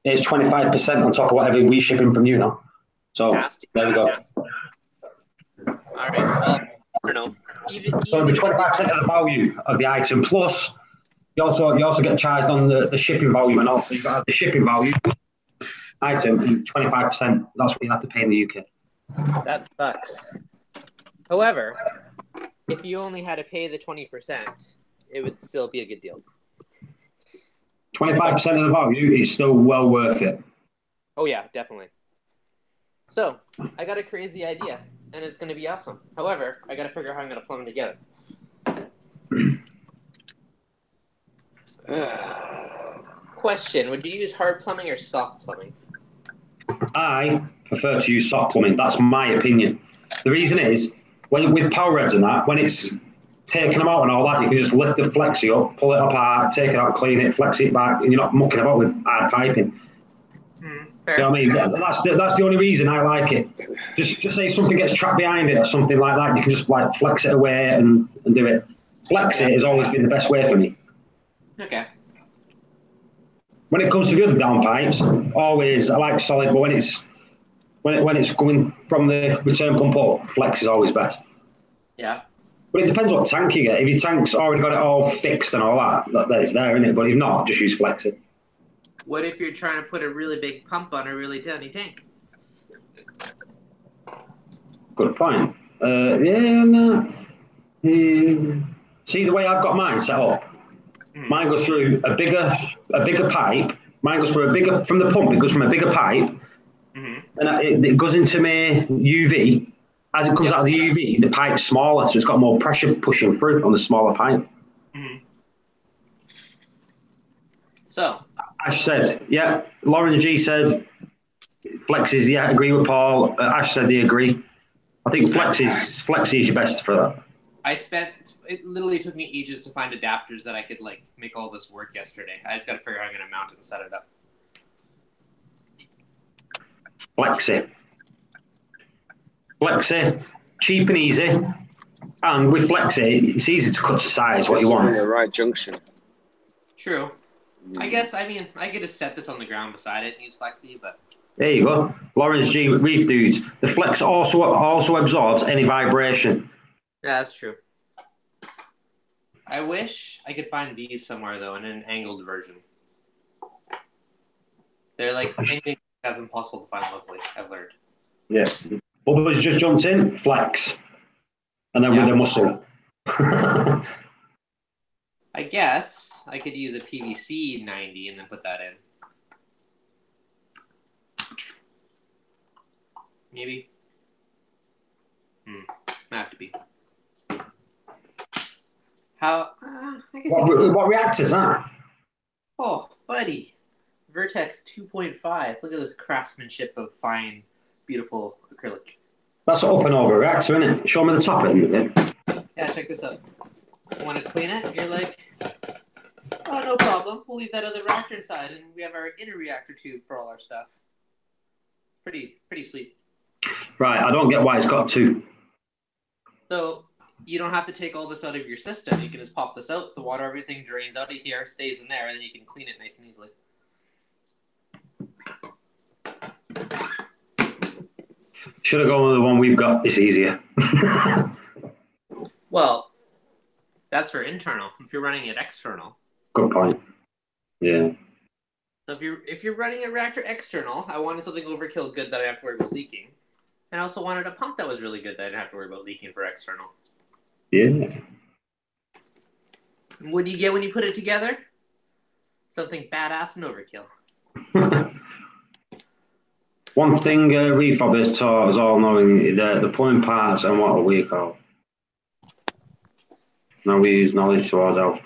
it's 25% on top of whatever we ship in from you now. So, Nasty. there we go. Yeah. All right. Well, I don't know. So it'll be 25% of the value of the item, plus you also get charged on the shipping value, and also you've got the shipping value item, 25%. That's what you have to pay in the UK. That sucks. However, if you only had to pay the 20%, it would still be a good deal. 25% of the value is still well worth it. Oh yeah, definitely. So, I got a crazy idea, and it's going to be awesome. However, I got to figure out how I'm going to plumb it together. Question, would you use hard plumbing or soft plumbing? I prefer to use soft plumbing. That's my opinion. The reason is, with power heads and that, when it's taking them out and all that, you can just lift the flexi up, pull it apart, take it out, clean it, flex it back, and you're not mucking about with hard piping. Fair. You know what I mean? That's the only reason I like it. Just say something gets trapped behind it or something like that, you can just like flex it away and do it. Flex it has always been the best way for me. Okay. When it comes to the other downpipes, always I like solid, but when it's coming from the return pump up, flex is always best. Yeah. But it depends what tank you get. If your tank's already got it all fixed and all that it's there, isn't it? But if not, just use flex it. What if you're trying to put a really big pump on a really tiny tank? Good point. See the way I've got mine set up. Mine goes through a bigger pipe. Mine goes through from the pump. It goes from a bigger pipe, and it goes into my UV. As it comes out of the UV, the pipe's smaller, so it's got more pressure pushing through on the smaller pipe. So, Ash said, yeah. Lauren G said, flex is, yeah, agree with Paul. Ash said they agree. I think flex is your best for that. It literally took me ages to find adapters that I could like make all this work yesterday. I just got to figure out how I'm going to mount it and set it up. Flexi, cheap and easy. And with Flexi, it's easy to cut to size what you want. In the right junction. True. I guess, I mean, I could just set this on the ground beside it and use Flexi, but... There you go. Lawrence G. Reef dudes. The Flex also absorbs any vibration. Yeah, that's true. I wish I could find these somewhere, though, in an angled version. They're like anything that's impossible to find locally, I've learned. Yeah. Bubba's just jumped in, Flex. And then with a muscle. I guess I could use a PVC 90 and then put that in. Maybe. Might have to be. How? I guess. What reactor is that? Oh, buddy. Vertex 2.5. Look at this craftsmanship of fine, beautiful acrylic. That's an up and over reactor, isn't it? Show me the top end of it. Yeah, check this out. Want to clean it? You're like, oh, no problem. We'll leave that other reactor inside, and we have our inner reactor tube for all our stuff. Pretty sweet. Right, I don't get why it's got two. So you don't have to take all this out of your system. You can just pop this out. The water, everything drains out of here, stays in there, and then you can clean it nice and easily. Should have gone with the one we've got. It's easier. Well, that's for internal. If you're running it external. Good point. Yeah. So if you're running a reactor external, I wanted something overkill good that I don't have to worry about leaking. And I also wanted a pump that was really good that I didn't have to worry about leaking for external. Yeah. What do you get when you put it together? Something badass and overkill. One thing Reef has taught us all knowing the plumbing parts and what we call. Now we use knowledge towards health.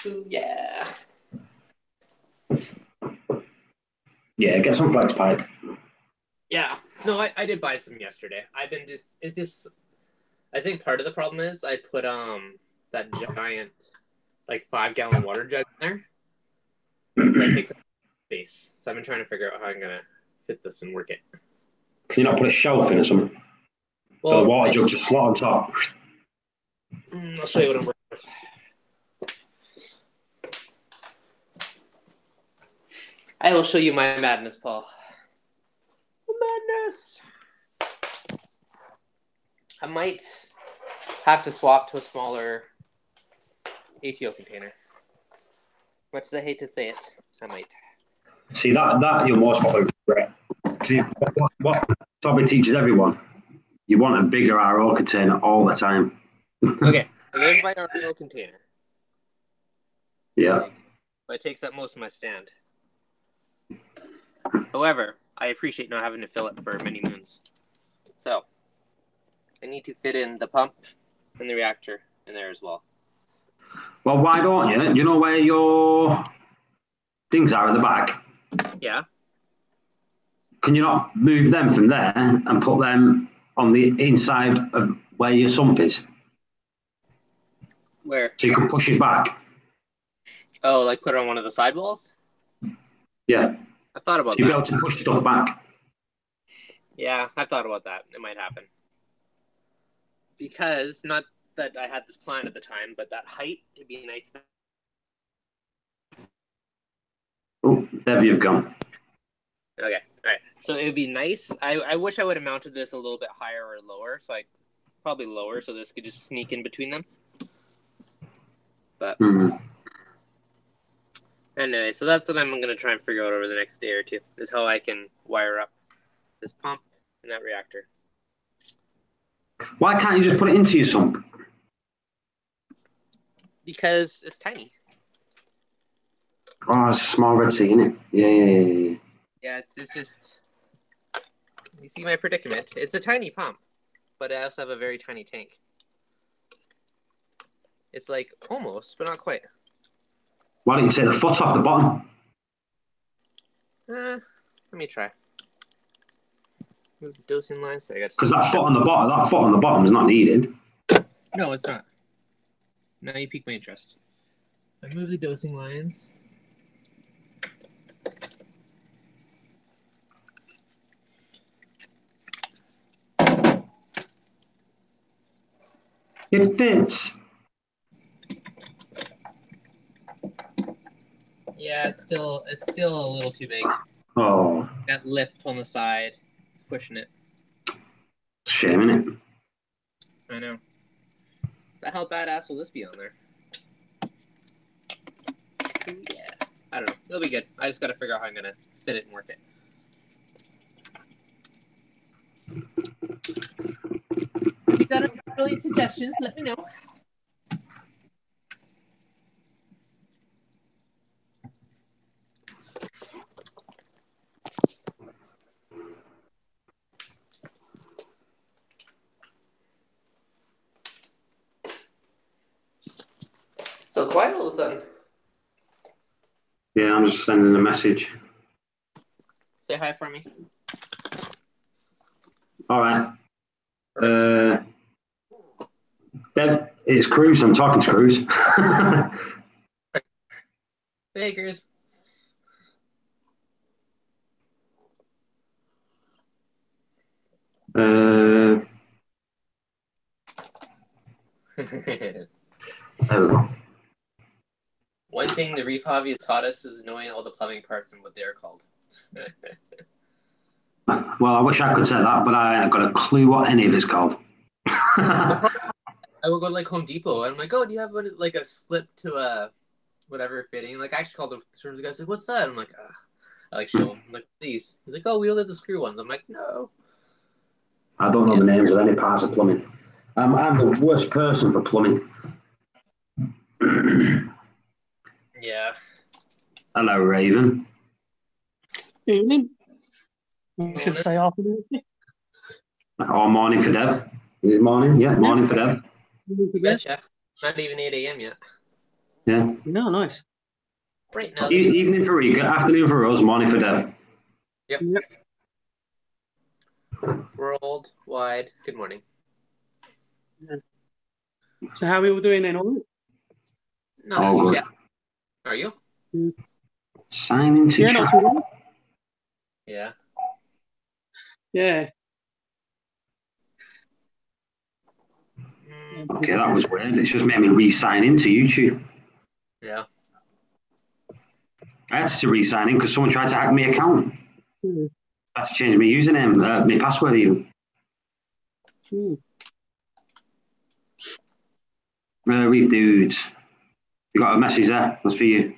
Ooh, yeah. Yeah, get some flex pipe. Yeah. No, I did buy some yesterday. It's just I think part of the problem is I put that giant like 5-gallon water jug in there. So that takes up space. So I've been trying to figure out how I'm gonna fit this and work it. Can you not put a shelf in or something? For the water jug to slot on top. I'll show you what I'm working with. I will show you my madness, Paul. Madness. I might have to swap to a smaller ATO container. Much as I hate to say it, I might. See, that you'll most probably regret. See, what Tommy teaches everyone, you want a bigger RO container all the time. Okay, so there's my RO container. Yeah. But it takes up most of my stand. However, I appreciate not having to fill it for many moons. So, I need to fit in the pump and the reactor in there as well. Well, why don't you? Do you know where your things are at the back? Yeah. Can you not move them from there and put them on the inside of where your sump is? Where? So you can push it back. Oh, like put it on one of the sidewalls? Yeah. I thought about So you'll be that. able to push stuff back. Yeah, I thought about that. It might happen. Because, not that I had this plan at the time, but that height, it'd be nice. Oh, there you've gone. Okay, all right. So it would be nice. I wish I would have mounted this a little bit higher or lower. So probably lower, so this could just sneak in between them. But anyway, so that's what I'm going to try and figure out over the next day or two, is how I can wire up this pump and that reactor. Why can't you just put it into your sump? Because it's tiny. Oh, it's a small Red Sea, isn't it? Yeah. Yeah, it's just... You see my predicament. It's a tiny pump, but I also have a very tiny tank. It's like almost, but not quite. Why don't you take the foot off the bottom? Let me try. Move the dosing lines. Because that foot on the bottom is not needed. No, it's not. Now you pique my interest. I move the dosing lines. It fits. Yeah, it's still a little too big. Oh. That lip on the side, it's pushing it. Shame, innit? I know. But how badass will this be on there? Yeah. I don't know. It'll be good. I just got to figure out how I'm going to fit it and work it. If you got any brilliant suggestions, let me know. So quiet all of a sudden. Yeah, I'm just sending a message. Say hi for me. All right. Deb, it's Cruz. I'm talking to Cruz. Hey, Cruz. There we go. One thing the Reef hobby has taught us is knowing all the plumbing parts and what they are called. Well, I wish I could say that, but I ain't got a clue what any of it's called. I will go to like Home Depot and I'm like, oh, do you have like a slip to a whatever fitting? Like I actually called the guy, like, what's that? I'm like, I like show him. I'm like, these. He's like, oh, we only have the screw ones. I'm like, no. I don't know the names of any parts of plumbing. I'm the worst person for plumbing. Yeah. Hello, Raven. Evening. I should say afternoon. Or morning for Dev. Is it morning? Yeah, morning for Dev. Betcha. Not even 8 a.m. yet. Yeah. No, nice. Right now. Evening for Rika, afternoon for us, morning for Dev. Yep. Yep. Worldwide. Good morning. So how are we all doing then? All right? Not Oh, too good. shabby. Are you? Sign into Yeah, not chat. too bad. Yeah. Yeah. Okay, that was weird. It's just made me re-sign into YouTube. Yeah. I had to re-sign in because someone tried to hack my account. Hmm. I had to change my username, my password even. Hmm. Reef dudes. You got a message there? That's for you.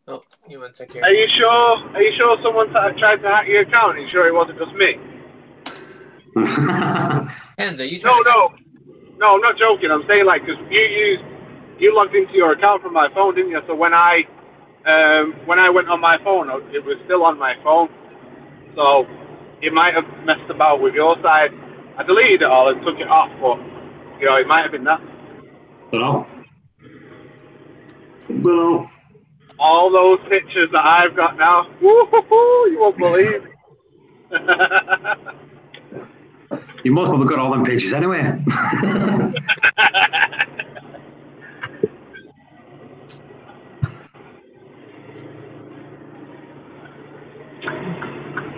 Oh, you one sec here. Are you sure? Are you sure someone tried to hack your account? Are you sure it wasn't just me? Hans, are you No, trying to no, I'm not joking. I'm saying like because you logged into your account from my phone, didn't you? So when I went on my phone, it was still on my phone. So it might have messed about with your side. I deleted it all and took it off, but you know it might have been that. Don't know. All those pictures that I've got now, woo-hoo-hoo, you won't believe. You must have got all them pictures anyway.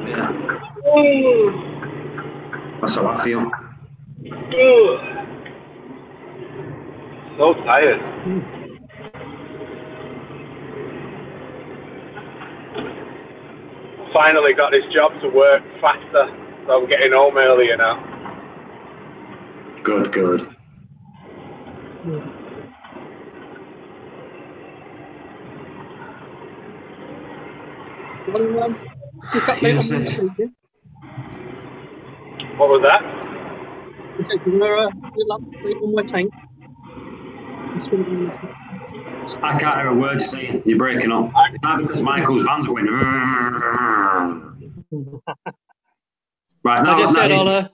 Yeah. That's how I feel. So tired. Finally got this job to work faster, so I'm getting home earlier now. Good, good. Well, quick update Yes, on the yes. street, yeah? What was that? Okay, so we're little update on my tank. It's gonna be- I can't hear a word you're saying. You're breaking up. Not because Michael's van's going. Right, now I just said now-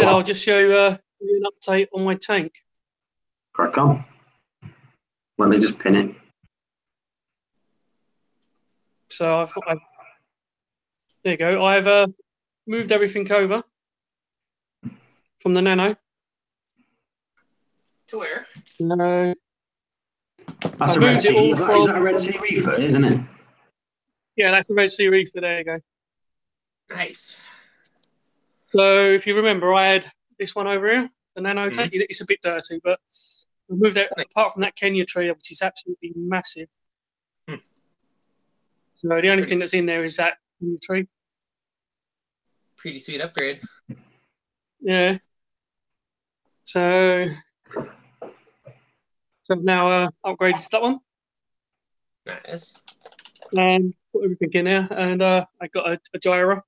I'll just show you an update on my tank. Crack on. Let me just pin it. So there you go. I've moved everything over from the Nano. to where? No. That's I a Red moved it Sea. all Is that from. a Red Sea reefer, isn't it? Yeah, that's the Red Sea Reefer. There you go. Nice. So if you remember, I had this one over here, the Nano Mhm. tank. It's a bit dirty, but I moved it apart from that Kenya tree, which is absolutely massive. Hmm. So the only thing that's in there is that Kenya tree. Pretty sweet upgrade. Yeah. So I've now upgraded to that one Nice. and put everything in there, and I got a gyro.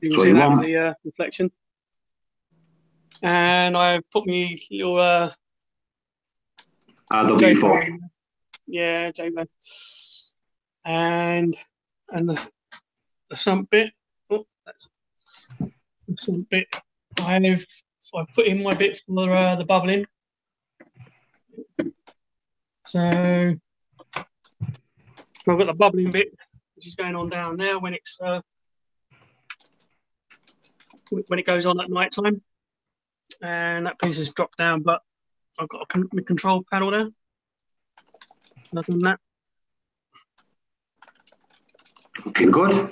You can So see you that want- with the reflection. And I put me little RW4. yeah, JBO. And the sump bit. Oh, that's the sump bit. I've put in my bit for the bubbling. So I've got the bubbling bit, which is going on down there when it's when it goes on at night time, and that piece has dropped down. But I've got a control panel there. I've done that. Looking good.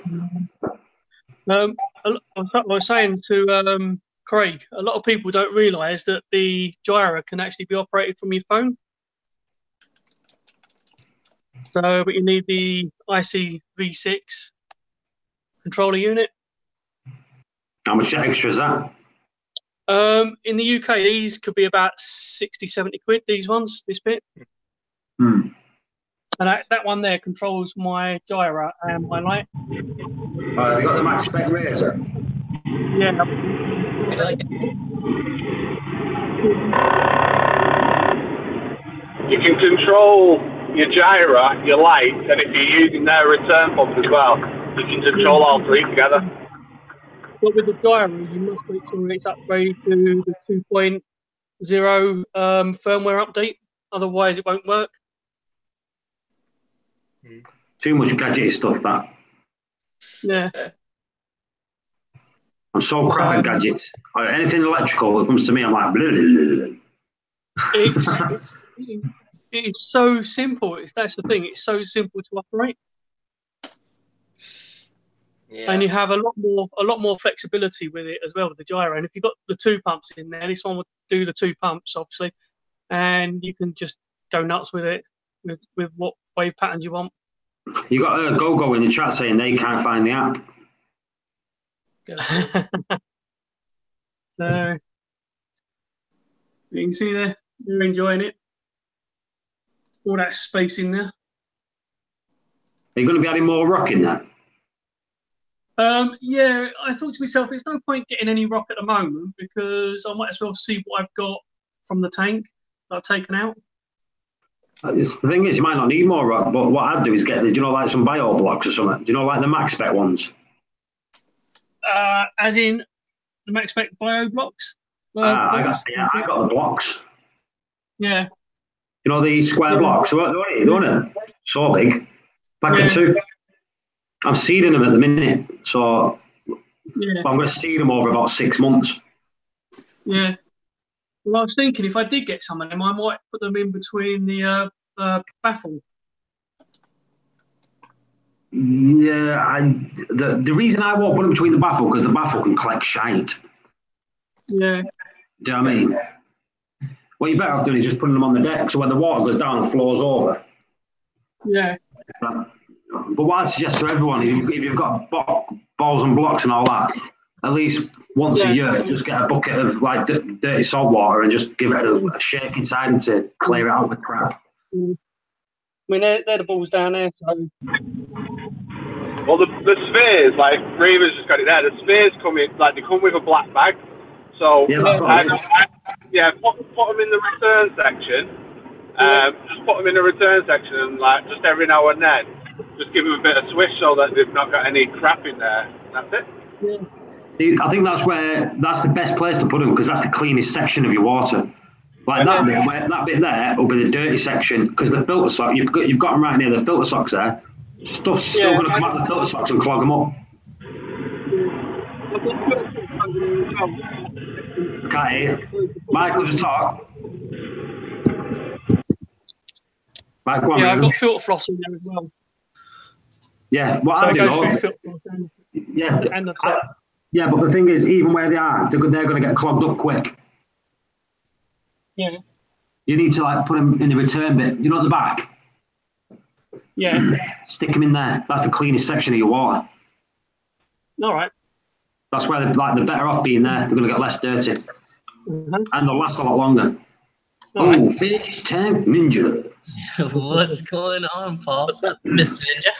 I was saying to Craig, a lot of people don't realise that the gyro can actually be operated from your phone. So, but you need the IC V6 controller unit. How much extra is that? In the UK, these could be about 60, 70 quid, these ones, this bit. Hmm. And that one there controls my gyro and my light. Have you got the max spec razor? Yeah. I like it. You can control your gyro, your lights, and if you're using their return pump as well, you can control all three together. But with the gyro, you must make sure it's upgraded to the 2.0 firmware update. Otherwise, it won't work. Too much gadget stuff, that. Yeah. I'm so crap at gadgets. Anything electrical that comes to me, I'm like, blah, blah, blah, blah. It's so simple. That's the thing. It's so simple to operate. Yeah. And you have a lot more flexibility with it as well, with the gyro. And if you've got the 2 pumps in there, this one would do the 2 pumps, obviously. And you can just go nuts with it, with what wave patterns you want. You got a go in the chat saying they can't find the app. So you can see there, you're enjoying it. All that space in there. Are you going to be adding more rock in there? Yeah, I thought to myself, it's no point getting any rock at the moment because I might as well see what I've got from the tank that I've taken out. The thing is, you might not need more rock, but what I'd do is get, like some bio blocks or something. Do you know, like the max spec ones? As in the max spec bio blocks? I got the blocks. Yeah. You know, the square blocks, don't it? So big. Like a 2. I'm seeding them at the minute, so I'm going to seed them over about 6 months. Yeah. Well, I was thinking if I did get some of them, I might put them in between the baffle. Yeah, the reason I won't put them between the baffle because the baffle can collect shite. Yeah. Do you know what I mean? What you're better off doing is just putting them on the deck so when the water goes down, it flows over. Yeah. But what I'd suggest to everyone, if you've got balls and blocks and all that, at least once a year, just get a bucket of like dirty salt water and just give it a shake inside and to clear it out the crap. I mean, they're the balls down there. So. Well, the spheres, like Reeva's just got it there. The spheres come in, like they come with a black bag. So yeah, that's put them in the return section. Just put them in the return section and like just every now and then, just give them a bit of swish so that they've not got any crap in there. That's it. Yeah. I think that's the best place to put them because that's the cleanest section of your water. Like that bit there will be the dirty section because the filter sock you've got them right near the filter socks there. Stuff's still going to come out of the filter socks and clog them up. Can't hear you. Michael, just talk. Right, go on, I've got filter floss in there as well. Yeah, what I do. Yeah, but the thing is, even where they are, they're going to get clogged up quick. Yeah. You need to like put them in the return bit. You know, at the back. Yeah. Stick them in there. That's the cleanest section of your water. All right. That's where they're better off being there. They're going to get less dirty, and they'll last a lot longer. Fish tank ninja. What's going on, Paul? What's up, Mr. Ninja?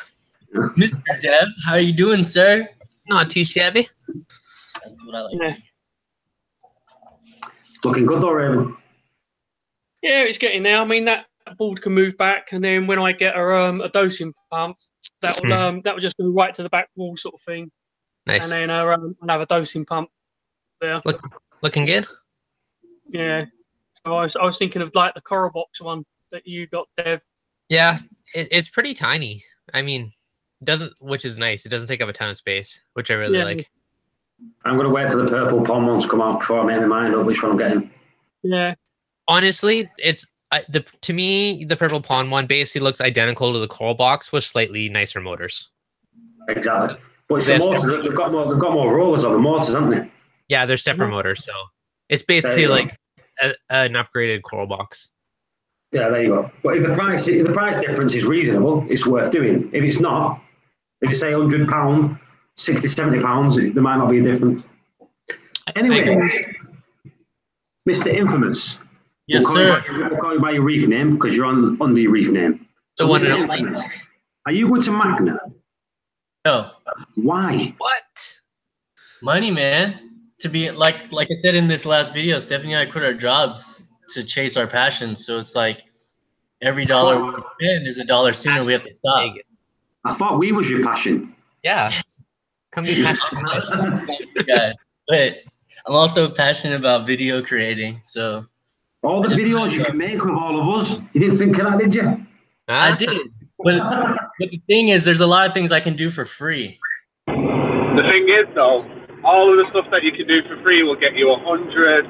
Mr. Dev, how are you doing, sir? Not too shabby. That's what I like. Looking good though, Raven. Yeah, it's getting there. I mean, that board can move back, and then when I get a dosing pump, that will just go right to the back wall, sort of thing. Nice. And then I'll have a dosing pump there. Looking good. Yeah. So I was thinking of like the coral box one that you got, Dev. Yeah, it's pretty tiny. I mean, which is nice. It doesn't take up a ton of space, which I really like. I'm going to wait for the purple pond ones to come out before I make my mind up which one I'm getting. Yeah. Honestly, to me, the purple pond one basically looks identical to the coral box with slightly nicer motors. Exactly. But it's the motors. They've got more rollers on the motors, haven't they? Yeah, they're separate motors, so it's basically like an upgraded coral box. Yeah, there you go. But if the price difference is reasonable, it's worth doing. If it's not, if you say £100, £60, £70, there might not be a difference. Anyway, Mr. Infamous. Yes, sir. We'll call you by your Reef name because you're under your Reef name. The one and only. Are you going to Magna? No. Why? What? Money, man. To be like I said in this last video, Stephanie and I quit our jobs to chase our passions. So it's like every dollar we spend is a dollar sooner we have to stop. I thought we was your passion. Yeah. Come be passionate with us. Yeah, but I'm also passionate about video creating. So all the videos you can make with all of us, you didn't think of that, did you? I did. But But the thing is, there's a lot of things I can do for free. The thing is, though, all of the stuff that you can do for free will get you 100,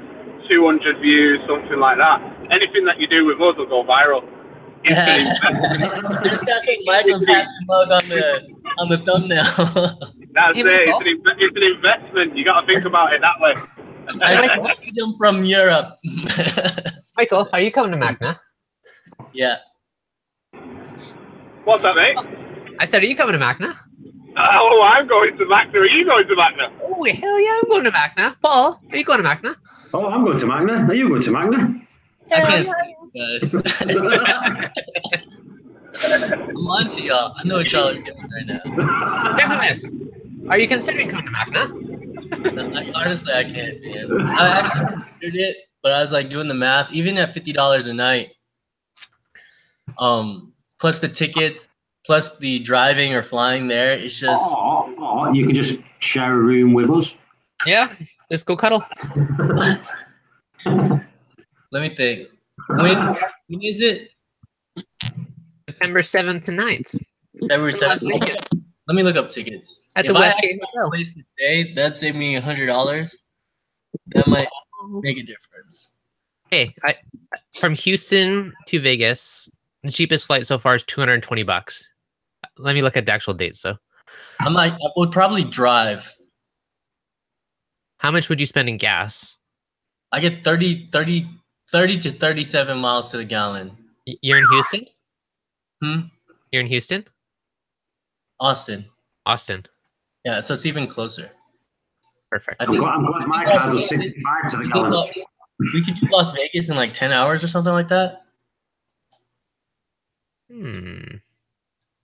200 views, something like that. Anything that you do with us will go viral. There's got Michael's happy mug on the thumbnail. That's Hey, it. Michael. It's an investment. You got to think about it that way. I saved him from Europe. Michael, are you coming to Magna? Yeah. What's that, mate? I said, are you coming to Magna? Oh, I'm going to Magna. Are you going to Magna? Oh, hell yeah, I'm going to Magna. Paul, are you going to Magna? Oh, I'm going to Magna. Are you going to Magna? I can't see you guys. I'm on to y'all. I know what y'all are doing right now. Infamous, are you considering coming to Magna? Honestly, I can't, man. I actually considered it, but I was like doing the math. Even at $50 a night, plus the tickets, plus the driving or flying there, it's just. Oh, you can just share a room with us. Yeah, just go cuddle. Let me think. When is it? September 7th to 9th. February 7th. Let me look up tickets. At the If I Westgate actually Hotel. have a place to stay, that'd save me $100. That might make a difference. Hey, from Houston to Vegas, the cheapest flight so far is $220. Let me look at the actual dates, though. I would probably drive. How much would you spend in gas? I get 30 to 37 miles to the gallon. You're in Houston? You're in Houston? Austin. Yeah, so it's even closer. Perfect. I'm glad my car does 65 to the gallon. We could do Las Vegas in like 10 hours or something like that.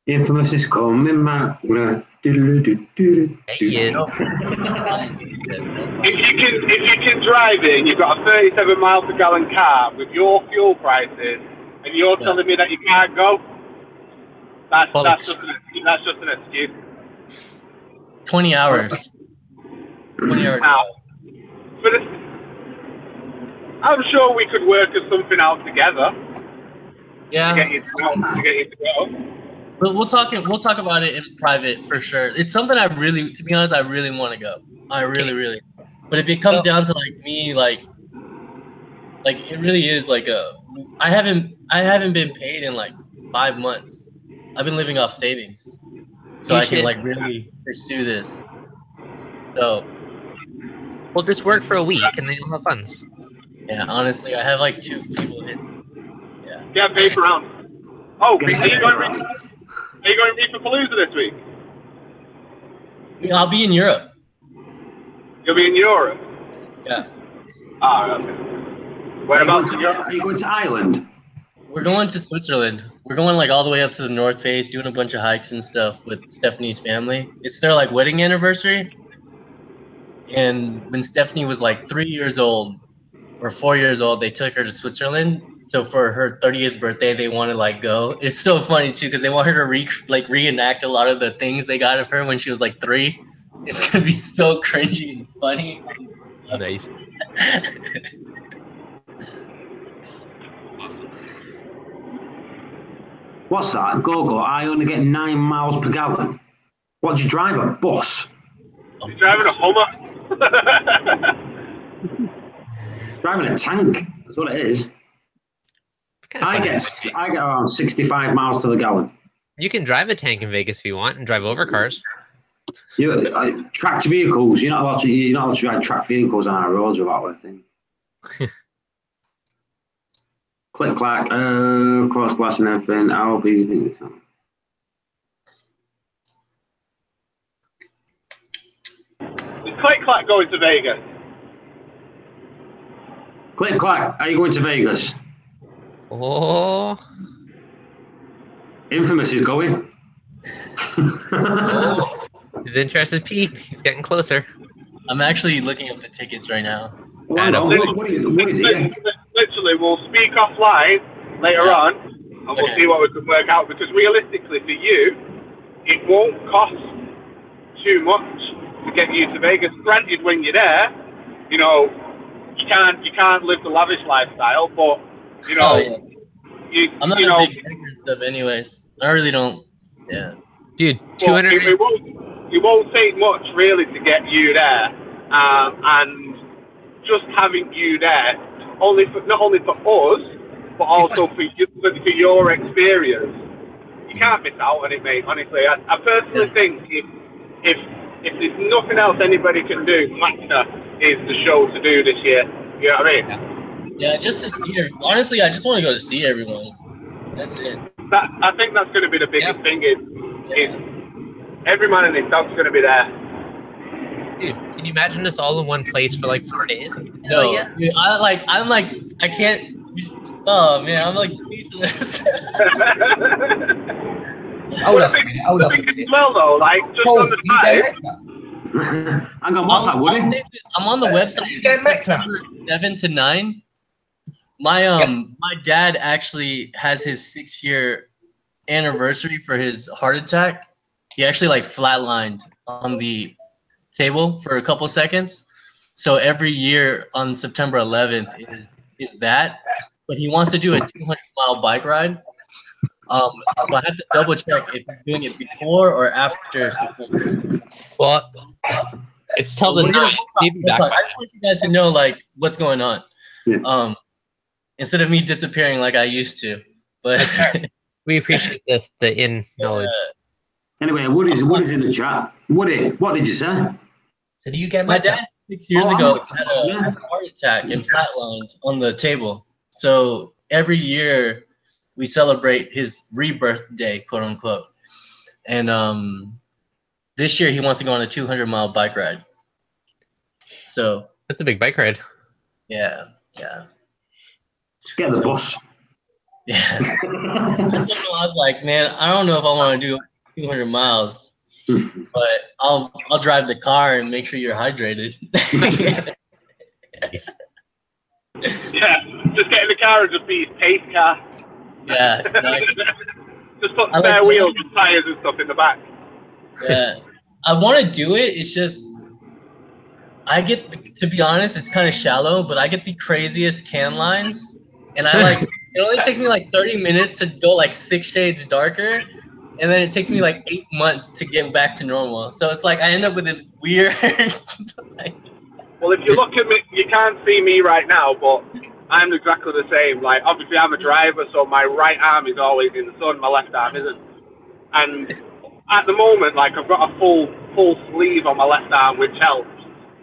Infamous is coming back. Hey, you. If you can drive it, and you've got a 37 miles per gallon car with your fuel prices, and you're telling me that you can't go, that's just an excuse. 20 hours. 20 hours. But I'm sure we could work something out together. Yeah. To get you to go. But we'll talk about it in private for sure. It's something to be honest, I really want to go. I really. But if it comes down to like me, like it really is like I haven't been paid in like 5 months. I've been living off savings, so I can like really pursue this. So we'll just work for a week and then you'll have funds. Yeah, honestly, I have like 2 people in. Yeah. Yeah, paper round. Oh, are you going to Reef Palooza this week? I'll be in Europe. You'll be in Europe? Yeah. Okay. Whereabouts in Europe? Are you going to Ireland? We're going to Switzerland. We're going like all the way up to the North Face, doing a bunch of hikes and stuff with Stephanie's family. It's their like wedding anniversary. And when Stephanie was like 3 years old or 4 years old, they took her to Switzerland. So for her 30th birthday, they want to like go. It's so funny too because they want her to reenact a lot of the things they got of her when she was like 3. It's gonna be so cringy and funny. Nice. What's that? Go. I only get 9 miles per gallon. What do you drive? A bus? You're driving a Hummer. Driving a tank. That's what it is. I get around 65 miles to the gallon. You can drive a tank in Vegas if you want and drive over cars. Tracked vehicles. You're not allowed to drive tracked vehicles on our roads without a thing. Click clack, cross glass and everything. I'll be thinking. Is Click Clack going to Vegas? Click clack, are you going to Vegas? Oh. Infamous is going. Oh. His interest is peaked. He's getting closer. I'm actually looking up the tickets right now. Adam, what is it? Literally, we'll speak offline later on, and we'll see what we can work out. Because realistically, for you, it won't cost too much to get you to Vegas. Granted, when you're there, you know, you can't live the lavish lifestyle, but you know, I'm not a big drinker and stuff, anyways. I really don't. Yeah. Dude, But 200. it won't take much really to get you there, and just having you there, not only for us, but also for your experience. You can't miss out on it, mate. Honestly, I personally think if there's nothing else anybody can do, Matcha is the show to do this year. You know what I mean? Yeah, just to see her. Honestly, I just want to go to see everyone. That's it. I think that's going to be the biggest thing. Is every man and his dog's going to be there. Dude, can you imagine us all in one place for like 4 days? No, dude, I can't. Oh man, I'm like speechless. Hold up. As well though, like just on the side. Hang on, what's that, Woody? I'm on the website. September 7 to 9. My dad actually has his 6-year anniversary for his heart attack. He actually like flatlined on the table for a couple seconds. So every year on September 11th is that. But he wants to do a 200-mile bike ride. So I have to double check if he's doing it before or after September. Well, it's till the 9th. I just want you guys to know like what's going on. Yeah. Instead of me disappearing like I used to. But we appreciate the in knowledge. Anyway, Woody's in the chat. Woody, what did you say? So do you get my dad 6 years ago had a heart attack and flatlined on the table. So every year we celebrate his rebirth day, quote unquote. And this year he wants to go on a 200-mile bike ride. So that's a big bike ride. Yeah. Just get the bus. Yeah. That's when I was like, man, I don't know if I want to do 200 miles, but I'll drive the car and make sure you're hydrated. Yeah, just get in the car and just be his pace car. Yeah. Exactly. Just put spare wheels and tires and stuff in the back. Yeah. I want to do it. It's just, to be honest, it's kind of shallow, but I get the craziest tan lines. And it only takes me like 30 minutes to go like 6 shades darker. And then it takes me like 8 months to get back to normal. So it's like I end up with this weird. Well, if you look at me, you can't see me right now, but I'm exactly the same. Like, obviously, I'm a driver, so my right arm is always in the sun, my left arm isn't. And at the moment, like, I've got a full sleeve on my left arm, which helps.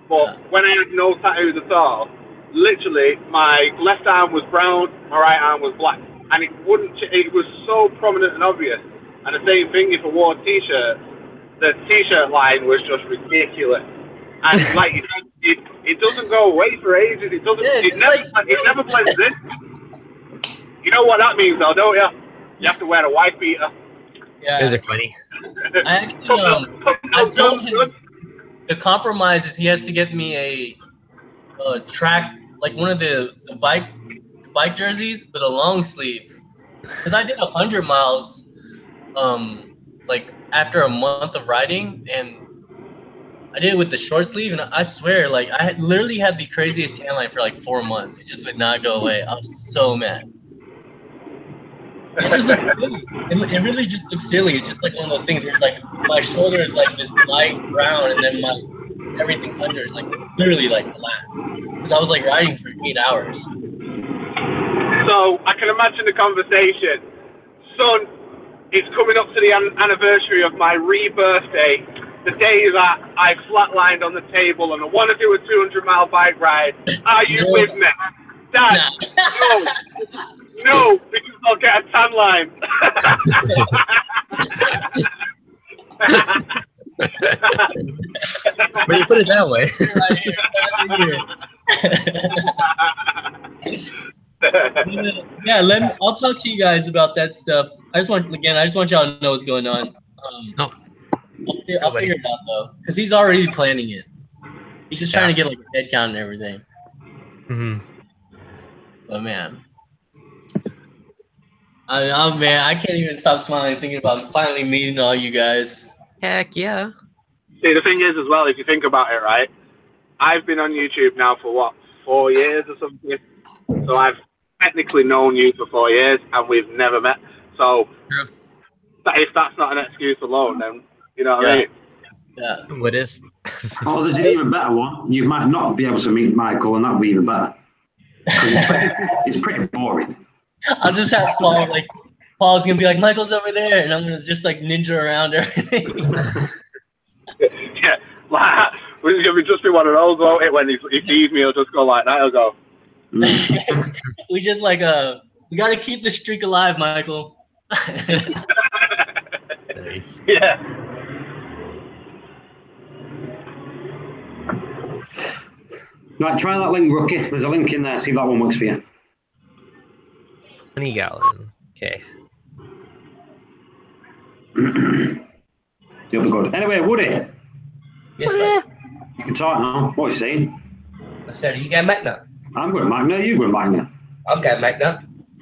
But when I had no tattoos at all, literally, my left arm was brown, my right arm was black, and it was so prominent and obvious. And the same thing if I wore a t-shirt, the t-shirt line was just ridiculous. And like it doesn't go away for ages. It doesn't. It never blends in. You know what that means, though, don't you? You have to wear a white beater. Yeah, those are funny. I actually, I told him the compromise is he has to get me a track, like one of the bike jerseys, but a long sleeve. Because I did 100 miles, like after a month of riding, and I did it with the short sleeve, and I swear, like I literally had the craziest tan line for like 4 months. It just would not go away. I was so mad. It just looks silly. It really just looks silly. It's just like one of those things where it's like my shoulder is like this light brown, and then my everything under is like literally like black. Because I was like riding for 8 hours. So I can imagine the conversation. Son, it's coming up to the anniversary of my rebirthday. The day that I flatlined on the table and I want to do a 200-mile bike ride. Are you with me? Dad, no, because I'll get a tan line. When you put it that way. Yeah, I'll talk to you guys about that stuff. I just want y'all to know what's going on. I'll figure it out though, because he's already planning it. He's just trying to get like a head count and everything. Mm-hmm. But man, I can't even stop smiling thinking about finally meeting all you guys. Heck yeah. See, the thing is as well, if you think about it, right? I've been on YouTube now for what, 4 years or something? So I've technically known you for 4 years and we've never met. So if that's not an excuse alone, then you know what I mean. Yeah. What is? Oh, there's an even better one. You might not be able to meet Michael, and that'd be even better. It's pretty boring. I'll just have Paul like Paul's gonna be like, Michael's over there, and I'm gonna just like ninja around everything. Yeah, like it's gonna just be one of those, won't it? When he sees me, he'll just go like that. He'll go. We just like we gotta keep the streak alive, Michael. Nice. Yeah. Right, try that link, Rookie. There's a link in there. See if that one works for you. 20 gallon. Okay. You'll be good. Anyway, Woody, Yes, mate. you can talk now. What are you saying? I said, are you going back now? I'm going Magna. You going Magna? I'm going back now.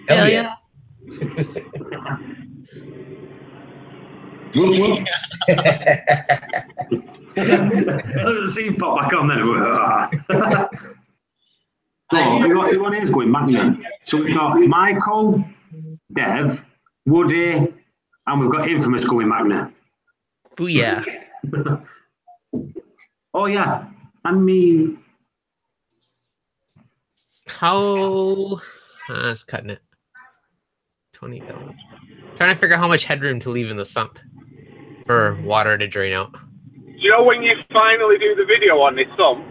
Hell yeah. The scene pop back on then. Who one is going Magna? So we've got Michael, Dev, Woody, and we've got Infamous going Magna. Booyah. Oh yeah, and me. How? That's cutting it. 20 gallon. Trying to figure out how much headroom to leave in the sump for water to drain out. Do you know when you finally do the video on this sump,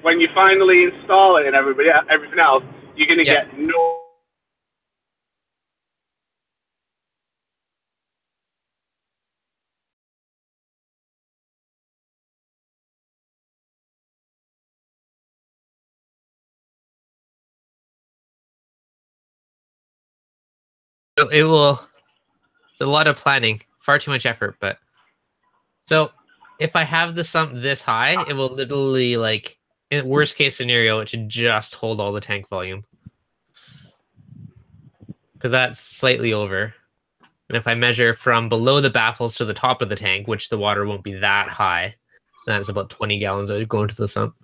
when you finally install it and everything else, you're gonna get no. It will. It's a lot of planning, far too much effort. But so if I have the sump this high, it will literally like in worst case scenario, it should just hold all the tank volume because that's slightly over. And if I measure from below the baffles to the top of the tank, which the water won't be that high, that's about 20 gallons that would go into the sump.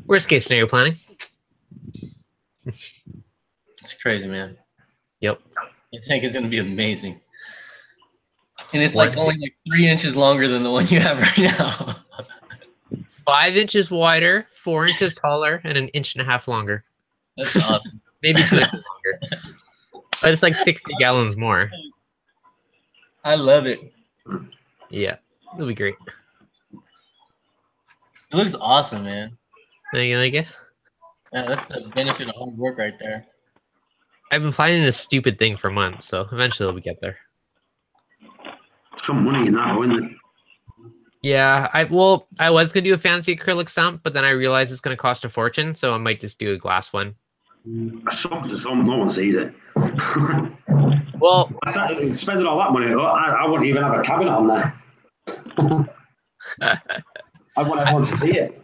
Worst case scenario planning. It's crazy, man. Yep. Your tank is gonna be amazing. And it's like only like 3 inches longer than the one you have right now. 5 inches wider, 4 inches taller, and 1.5 inches longer. That's awesome. Maybe 2 inches longer. But it's like 60 gallons more. I love it. Yeah, it'll be great. It looks awesome, man. You like it? Yeah, that's the benefit of hard work right there. I've been finding this stupid thing for months, so eventually we'll get there. Some money in that, isn't it? Yeah, I was gonna do a fancy acrylic sump, but then I realized it's gonna cost a fortune, so I might just do a glass one. A sump's a sump, no one sees it. Well, spending all that money, I wouldn't even have a cabinet on there. I want everyone to see it.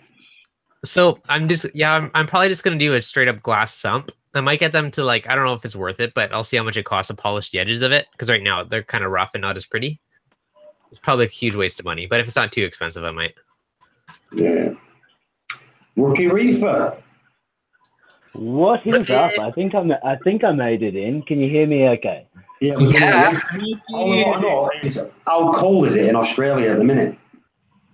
So I'm probably just gonna do a straight up glass sump. I might get them to like, I don't know if it's worth it, but I'll see how much it costs to polish the edges of it. Because right now they're kind of rough and not as pretty. It's probably a huge waste of money, but if it's not too expensive, I might. Yeah. Rookie Reefer. What is up? I think I made it in. Can you hear me okay? Yeah. I know. How cold is it in Australia at the minute?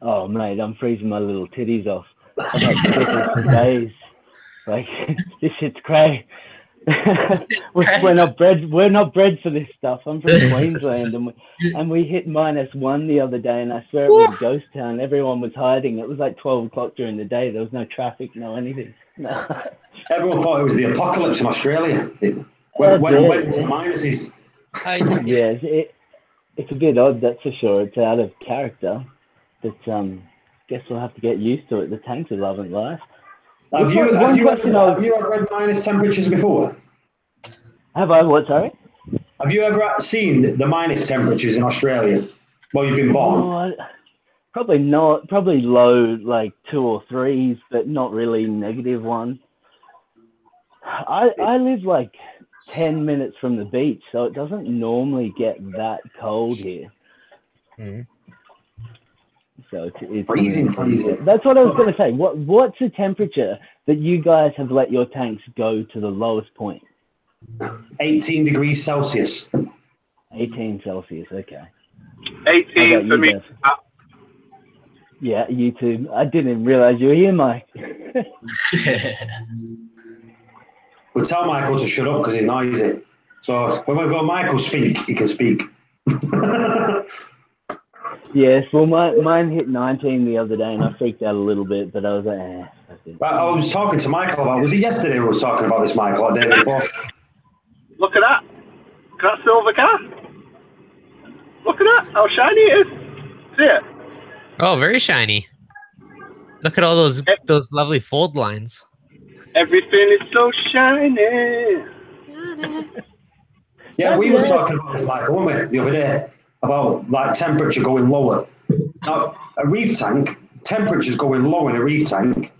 Oh mate, I'm freezing my little titties off. I've had shivers for days. Like this shit's cray. We're not bred for this stuff. I'm from Queensland and we hit -1 the other day, and I swear it was a ghost town. Everyone was hiding. It was like 12 o'clock during the day. There was no traffic, no anything. No. Everyone thought it was the apocalypse in Australia. It went into minuses. Yes, it's a bit odd, that's for sure. It's out of character, but guess we'll have to get used to it. The tanks are loving life. Have you ever had minus temperatures before? Have I? What, sorry? Have you ever seen the minus temperatures in Australia while you've been born? Oh, probably not. Probably low, like 2 or 3s, but not really negative ones. I live like 10 minutes from the beach, so it doesn't normally get that cold here. So it's freezing. That's what I was going to say. What's the temperature that you guys have let your tanks go to the lowest point? 18 degrees Celsius. 18 Celsius, okay. 18 for me. Guys? Yeah, you too. I didn't realize you were here, Mike. We'll tell Michael to shut up because he's noisy. So when we've got Michael speak, he can speak. Yes, well, mine hit 19 the other day, and I freaked out a little bit, but I was like, that's it. I was talking to Michael about, was it yesterday we was talking about this, Michael, or the day before? Look at that. Look at that silver car. Look at that, how shiny it is. See it? Oh, very shiny. Look at all those lovely fold lines. Everything is so shiny. Yeah, we were talking about this, Michael, weren't we, the other day, about like temperature going lower. Now, a reef tank, temperature's going low in a reef tank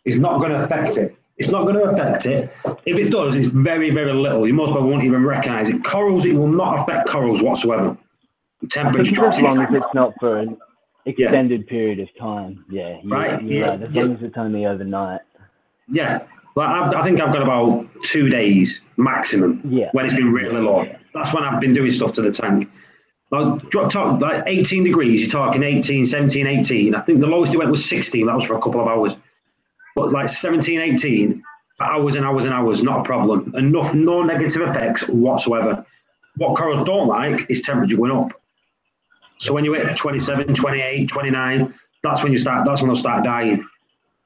is not going to affect it. It's not going to affect it. If it does, it's very, very little. You most probably won't even recognise it. Corals, it will not affect corals whatsoever. Temperature drops. As long as it's not for an extended period of time. Yeah, right. Right. As long as it's only overnight. Yeah. Like I think I've got about 2 days maximum when it's been really low. That's when I've been doing stuff to the tank. Like 18 degrees, you're talking 18, 17, 18. I think the lowest it went was 16. That was for a couple of hours. But like 17, 18, for hours and hours and hours, not a problem. No negative effects whatsoever. What corals don't like is temperature going up. So when you hit 27, 28, 29, that's when they'll start dying.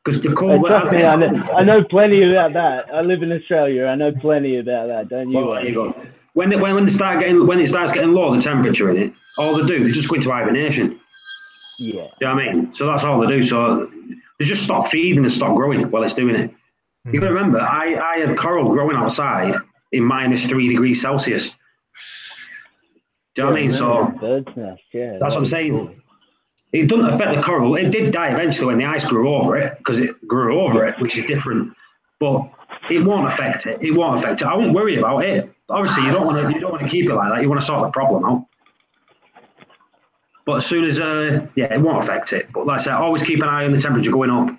Because the cold. Trust me, I know plenty about that. I live in Australia. I know plenty about that. Don't you? Well, there you go. When it starts getting low, the temperature in it, all they do, they just go into hibernation. Yeah. Do you know what I mean? So that's all they do. So they just stop feeding and stop growing while it's doing it. You got to remember, I had coral growing outside in -3 degrees Celsius. Do you know what I mean? So bird's nest, that's what I'm saying. Cool. It doesn't affect the coral. It did die eventually when the ice grew over it, because it grew over it, which is different. But it won't affect it. It won't affect it. I won't worry about it. Obviously, you don't want to keep it like that. You want to sort the problem out. But as soon as it won't affect it. But like I said, always keep an eye on the temperature going up.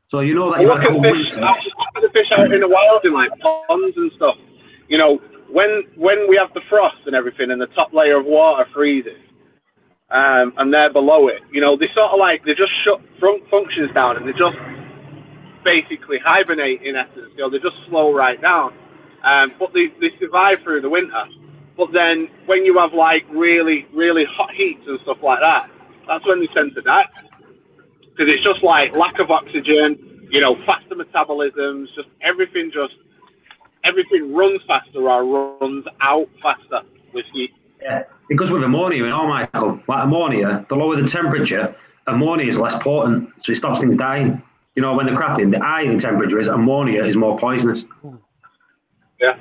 So you know that you've had a cold winter. Look at the fish out in the wild in like ponds and stuff. You know, when we have the frost and everything, and the top layer of water freezes. And they're below it, you know, they just shut functions down, and they just basically hibernate in essence. You know, they just slow right down, but they survive through the winter. But then when you have like really, really hot heats and stuff like that, that's when they tend to die, because it's just like lack of oxygen, you know, faster metabolisms, just everything runs faster or runs out faster with heat. Yeah, it goes with ammonia and all, Michael. Like ammonia, the lower the temperature, ammonia is less potent, so it stops things dying. You know, when they're crapping, the higher the temperature is, ammonia is more poisonous. Yeah.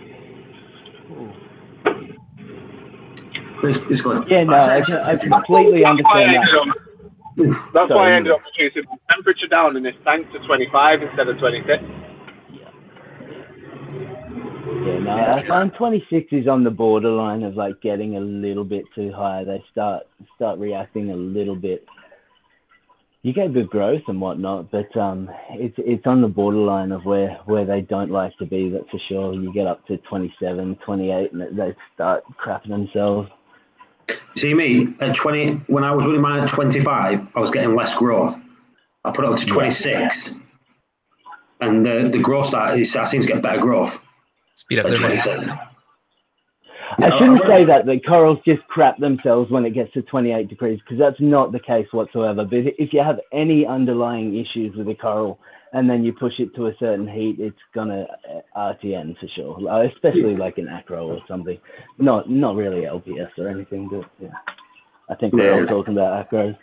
It's good. Yeah, no, I completely understand that. That's why I ended up reducing the temperature down in this tank to 25 instead of 26. Yeah, no, I find 26 is on the borderline of like getting a little bit too high. They start reacting a little bit. You get good growth and whatnot, but it's on the borderline of where they don't like to be. That's for sure. You get up to 27, 28, and they start crapping themselves. See me at 20 when I was running mine at 25, I was getting less growth. I put it up to 26, and the growth I seem to get better growth. Speed up their I shouldn't say that the corals just crap themselves when it gets to 28 degrees, because that's not the case whatsoever. But if you have any underlying issues with a coral and then you push it to a certain heat, it's gonna RTN for sure, especially like an acro or something. Not really LPS or anything, but yeah, I think we're all talking about acros.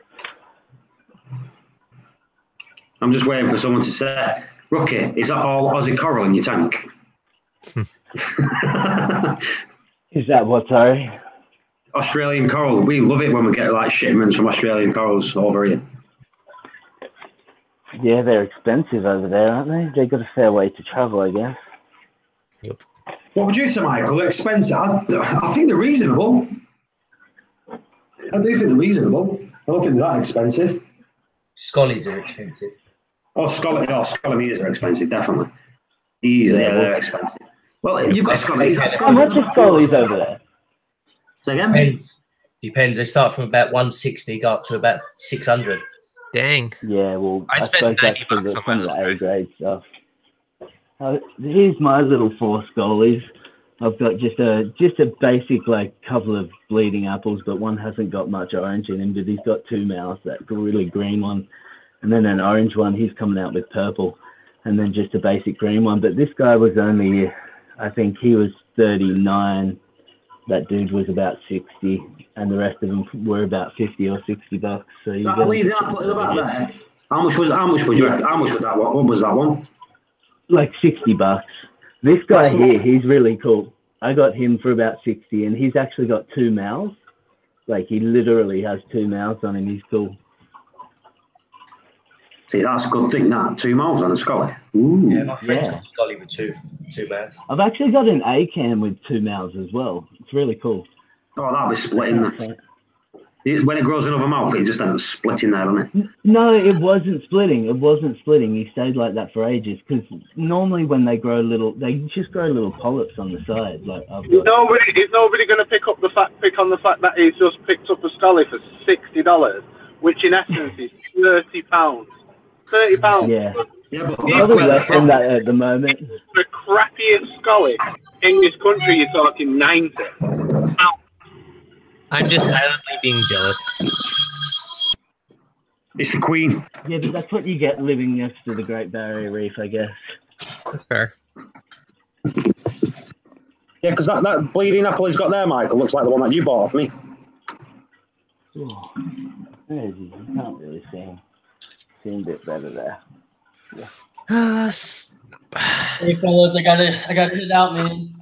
I'm just waiting for someone to say, Rookie, is that all Aussie coral in your tank? Is that what, sorry? Australian coral. We love it when we get like shipments from Australian corals over here. Yeah, they're expensive over there, aren't they? They've got a fair way to travel, I guess. Yep. What would you say, Michael? They're expensive. I think they're reasonable. I do think they're reasonable. I don't think they're that expensive. Scollies are expensive. Oh, Scollies are expensive, definitely. Easily, they're expensive. Well, you've got Scollies. How much are Scollies over there? Say again? Depends. They start from about 160, go up to about 600. Dang. Yeah, well, I I spent suppose that's 90 for bucks on some of my the A grade stuff. Here's my little 4 scullies. I've got just a basic like couple of bleeding apples, but one hasn't got much orange in him. But he's got 2 mouths, that really green one, and then an orange one. He's coming out with purple, and then just a basic green one. But this guy was only, I think he was 39. That dude was about 60, and the rest of them were about 50 or 60 bucks. So you That bleeding apple at the back there. How much was that one? What was that one? Like 60 bucks. This guy here, he's really cool. I got him for about 60, and he's actually got 2 mouths. Like, he literally has 2 mouths on him. He's cool. See, that's a good thing, that. 2 mouths on a scully. Ooh. Yeah, my friend's got a scully with two mouths. I've actually got an A-cam with 2 mouths as well. It's really cool. Oh, that'll be splitting that. When it grows another mouth, it just ends up splitting there, doesn't it? No, it wasn't splitting. It wasn't splitting. He stayed like that for ages. Because normally when they grow little, they just grow little polyps on the side. Like Is nobody going to pick on the fact that he's just picked up a scully for $60, which in essence is £30. £30. Yeah. Yeah, but probably less than that at the moment. The crappiest scully in this country, you're talking 90. I'm just silently being jealous. It's the queen. Yeah, but that's what you get living next to the Great Barrier Reef, I guess. That's fair. Yeah, because that bleeding apple he's got there, Michael, looks like the one that you bought off me. Oh, there is he? You can't really see him. See him a bit better there. Yeah. Hey fellas, I gotta head out, man.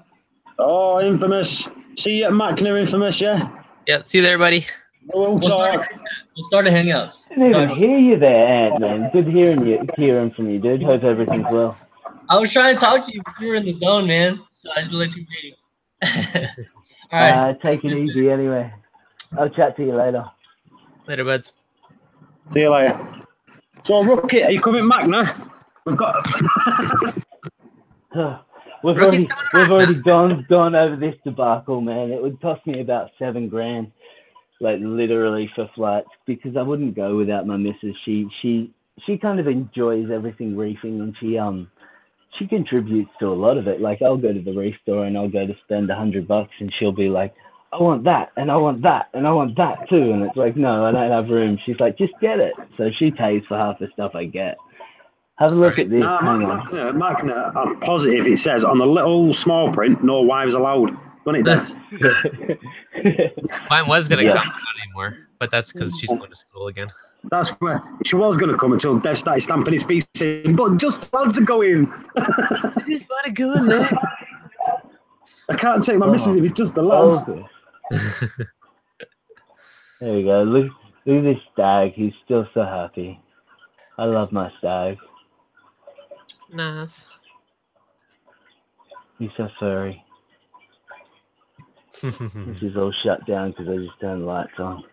Oh, Infamous. See you at Macna, Infamous, yeah? Yeah, see you there, buddy. We'll talk. We'll start a hangouts. I didn't even hear you there, Ant, man. Good hearing from you, dude. Hope everything's well. I was trying to talk to you, but you were in the zone, man. So I just let you be. All right. Take it easy anyway. I'll chat to you later. Later, buds. See you later. So, Rookie, are you coming back now? We've got... We've already gone over this debacle, man. It would cost me about $7,000, like literally for flights, because I wouldn't go without my missus. She kind of enjoys everything reefing, and she contributes to a lot of it. Like, I'll go to the reef store and I'll go to spend $100, and she'll be like, I want that, and I want that, and I want that too. And it's like, no, I don't have room. She's like, just get it. So she pays for half the stuff I get. Have a look at this. Macna, I'm positive it says on the little small print, no wives allowed. Doesn't it, Dan? Mine was going to come, not anymore, but that's because she's going to school again. That's where she was going to come until Dev started stamping his feet saying, but just lads are going. I just want to go in there. I can't take my missus if it's just the lads. There we go. Look at this stag. He's still so happy. I love my stag. Nice. He's so furry. This is all shut down because I just turned the lights on.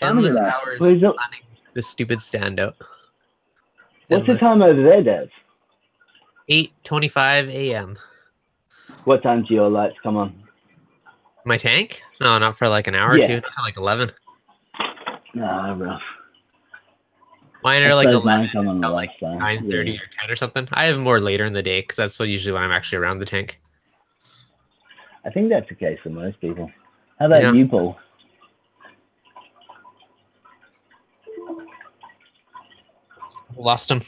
Endless hours planning this stupid standout. What's the time over there, Dev? 8:25 a.m. What time do your lights come on? My tank? No, not for like an hour or two. Not till like 11. No, rough. Mine are like 11 until like 9:30 or 10 or something. I have more later in the day because that's usually when I'm actually around the tank. I think that's the case for most people. How about you, Paul? Lost him.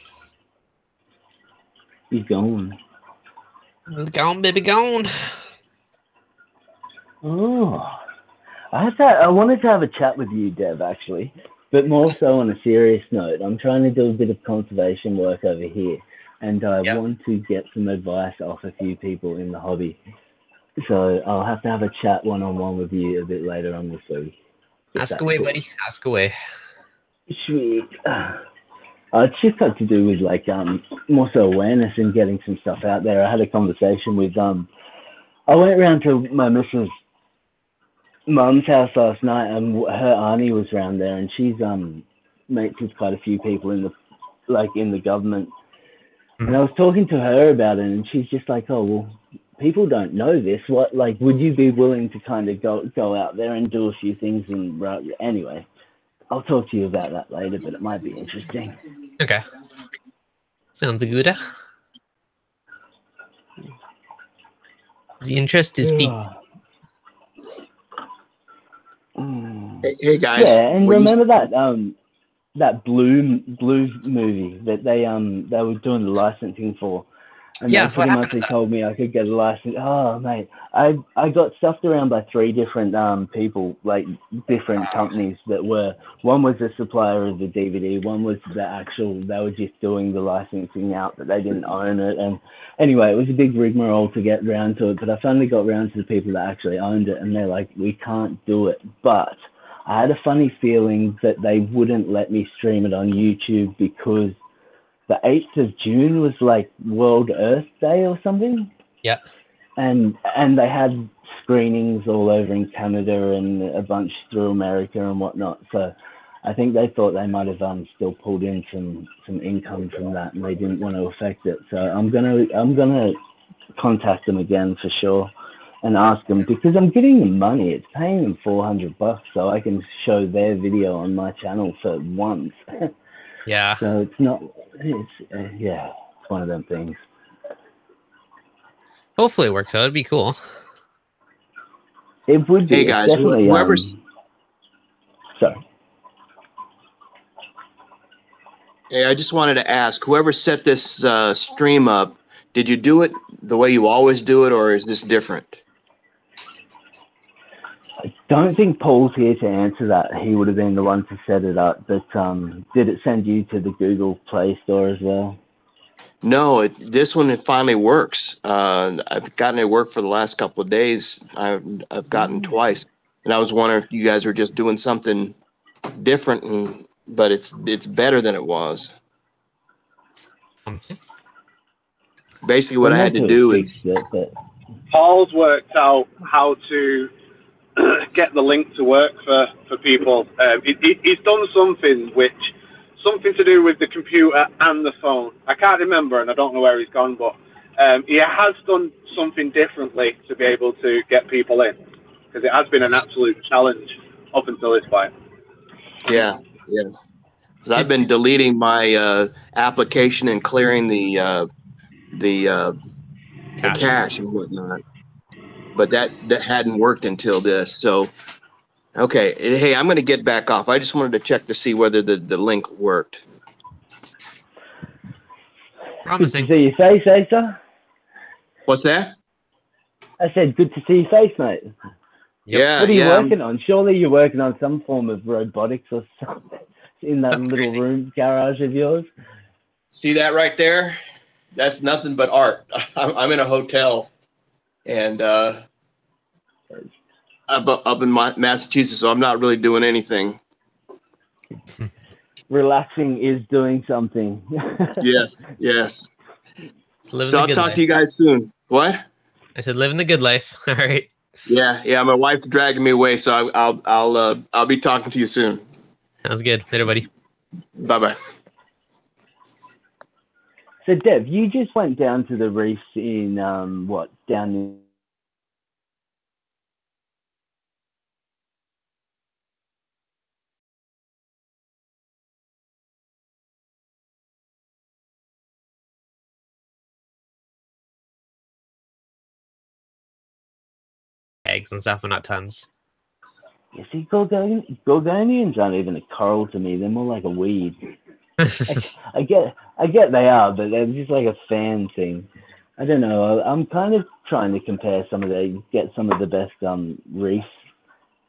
He's gone. Gone, baby, gone. Oh, I wanted to have a chat with you, Dev, actually, but more so on a serious note. I'm trying to do a bit of conservation work over here, and I want to get some advice off a few people in the hobby. So I'll have to have a chat one-on-one with you a bit later on this week. Ask away, buddy. Ask away. Sweet. It's just got to do with like more so awareness and getting some stuff out there. I had a conversation with I went around to my missus' mum's house last night, and her auntie was around there, and she's mates with quite a few people in the government. And I was talking to her about it, and she's just like, oh well, people don't know this. What, like, would you be willing to kind of go out there and do a few things? And anyway, I'll talk to you about that later, but it might be interesting. Okay. Sounds good. The interest is big. Hey guys. Yeah, and remember that blue movie that they were doing the licensing for, and Yeah, they pretty much told me I could get a license. Oh mate, I got stuffed around by 3 different people, like different companies that were. One was the supplier of the DVD, one was the actual. They were just doing the licensing out, but they didn't own it. And anyway, it was a big rigmarole to get round to it. But I finally got round to the people that actually owned it, and they're like, "We can't do it," but I had a funny feeling that they wouldn't let me stream it on YouTube because the 8th of June was like World Earth Day or something. Yeah. And they had screenings all over in Canada and a bunch through America and whatnot. So I think they thought they might have still pulled in some income from that, and they didn't want to affect it. So I'm gonna contact them again for sure. And ask them, because I'm giving them money. It's paying them $400, so I can show their video on my channel for once. Yeah. So it's not. It's one of them things. Hopefully it works out. It'd be cool. It would be. Hey guys, definitely. whoever's. Sorry. Hey, I just wanted to ask, whoever set this stream up, did you do it the way you always do it, or is this different? I don't think Paul's here to answer that. He would have been the one to set it up. But did it send you to the Google Play Store as well? No, this one, it finally works. I've gotten it work for the last couple of days. I've gotten twice, and I was wondering if you guys were just doing something different, but it's better than it was. Basically, what I had to do is Paul's worked out how to get the link to work for people. He's done something to do with the computer and the phone. I can't remember, and I don't know where he's gone, but he has done something differently to be able to get people in, because it has been an absolute challenge up until this point. Yeah. Because I've been deleting my application and clearing the cache and whatnot, but that hadn't worked until this. So, okay. Hey, I'm going to get back off. I just wanted to check to see whether the link worked. Promising. Good to see your face, Asa. What's that? I said, good to see your face, mate. Yeah. What are you working on? Surely you're working on some form of robotics or something in that little room garage of yours. See that right there? That's nothing but art. I'm in a hotel, and up in Massachusetts, so I'm not really doing anything. Relaxing is doing something. Yes. So I'll talk to you guys soon. What? I said, living the good life. All right. Yeah. My wife's dragging me away, so I'll be talking to you soon. Sounds good. Later, buddy. Bye. So, Dev, you just went down to the reefs in down in eggs and stuff, but not tons. You see, Gorgonians aren't even a coral to me. They're more like a weed. I get they are, but they're just like a fan thing. I don't know. I'm kind of trying to compare get some of the best reefs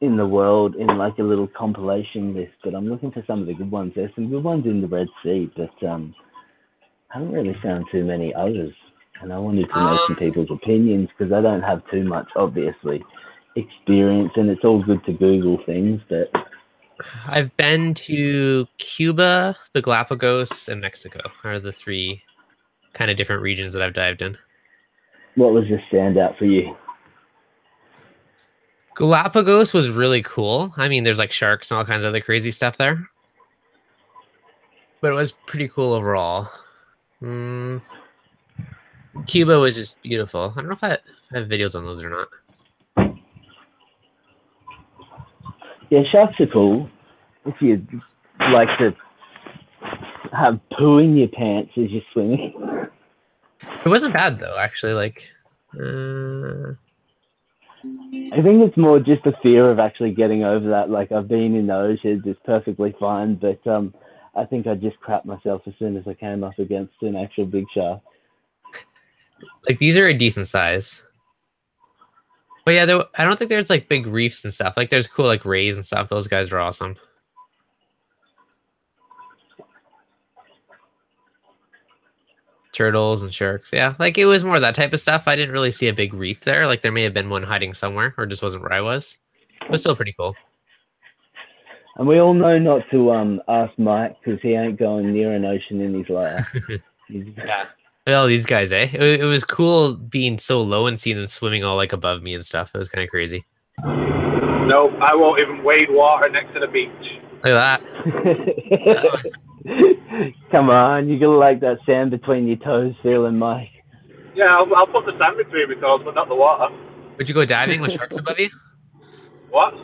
in the world in like a little compilation list, but I'm looking for some of the good ones. There's some good ones in the Red Sea, but haven't really found too many others. And I wanted to know some people's opinions, because I don't have too much, obviously, experience, and it's all good to Google things, but I've been to Cuba, the Galapagos, and Mexico are the 3 kind of different regions that I've dived in. What was the standout for you? Galapagos was really cool. I mean, there's like sharks and all kinds of other crazy stuff there, but it was pretty cool overall. Cuba was just beautiful. I don't know if I have videos on those or not. Yeah, sharks are cool. If you like to have poo in your pants as you're swimming. It wasn't bad though, actually. Like, I think it's more just the fear of actually getting over that. Like, I've been in the oceans, it's perfectly fine, but I think I just crap myself as soon as I came up against an actual big shark. like these are a decent size. But yeah, I don't think there's like big reefs and stuff. Like there's cool like rays and stuff. Those guys are awesome. Turtles and sharks. Yeah, like it was more that type of stuff. I didn't really see a big reef there. Like there may have been one hiding somewhere or just wasn't where I was. But still pretty cool. And we all know not to ask Mike because he ain't going near an ocean in his life. Yeah. Well, these guys, eh? It was cool being so low and seeing them swimming all like above me and stuff. It was kind of crazy. Nope, I won't even wade water next to the beach. Look at that. Come on, you gotta like that sand between your toes feeling, Mike. Yeah, I'll put the sand between my toes, but not the water. Would you go diving with sharks above you? What?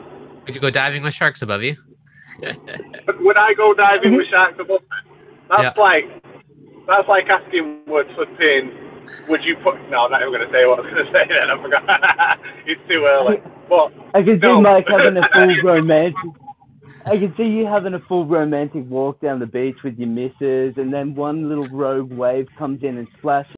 Would you go diving with sharks above you? Would I go diving with sharks above me? That's like asking would you put... No, I'm not even going to say what I was going to say then. I forgot. It's too early. But I can see Mike having a full romantic... I can see you having a full romantic walk down the beach with your missus, and then one little rogue wave comes in and splashes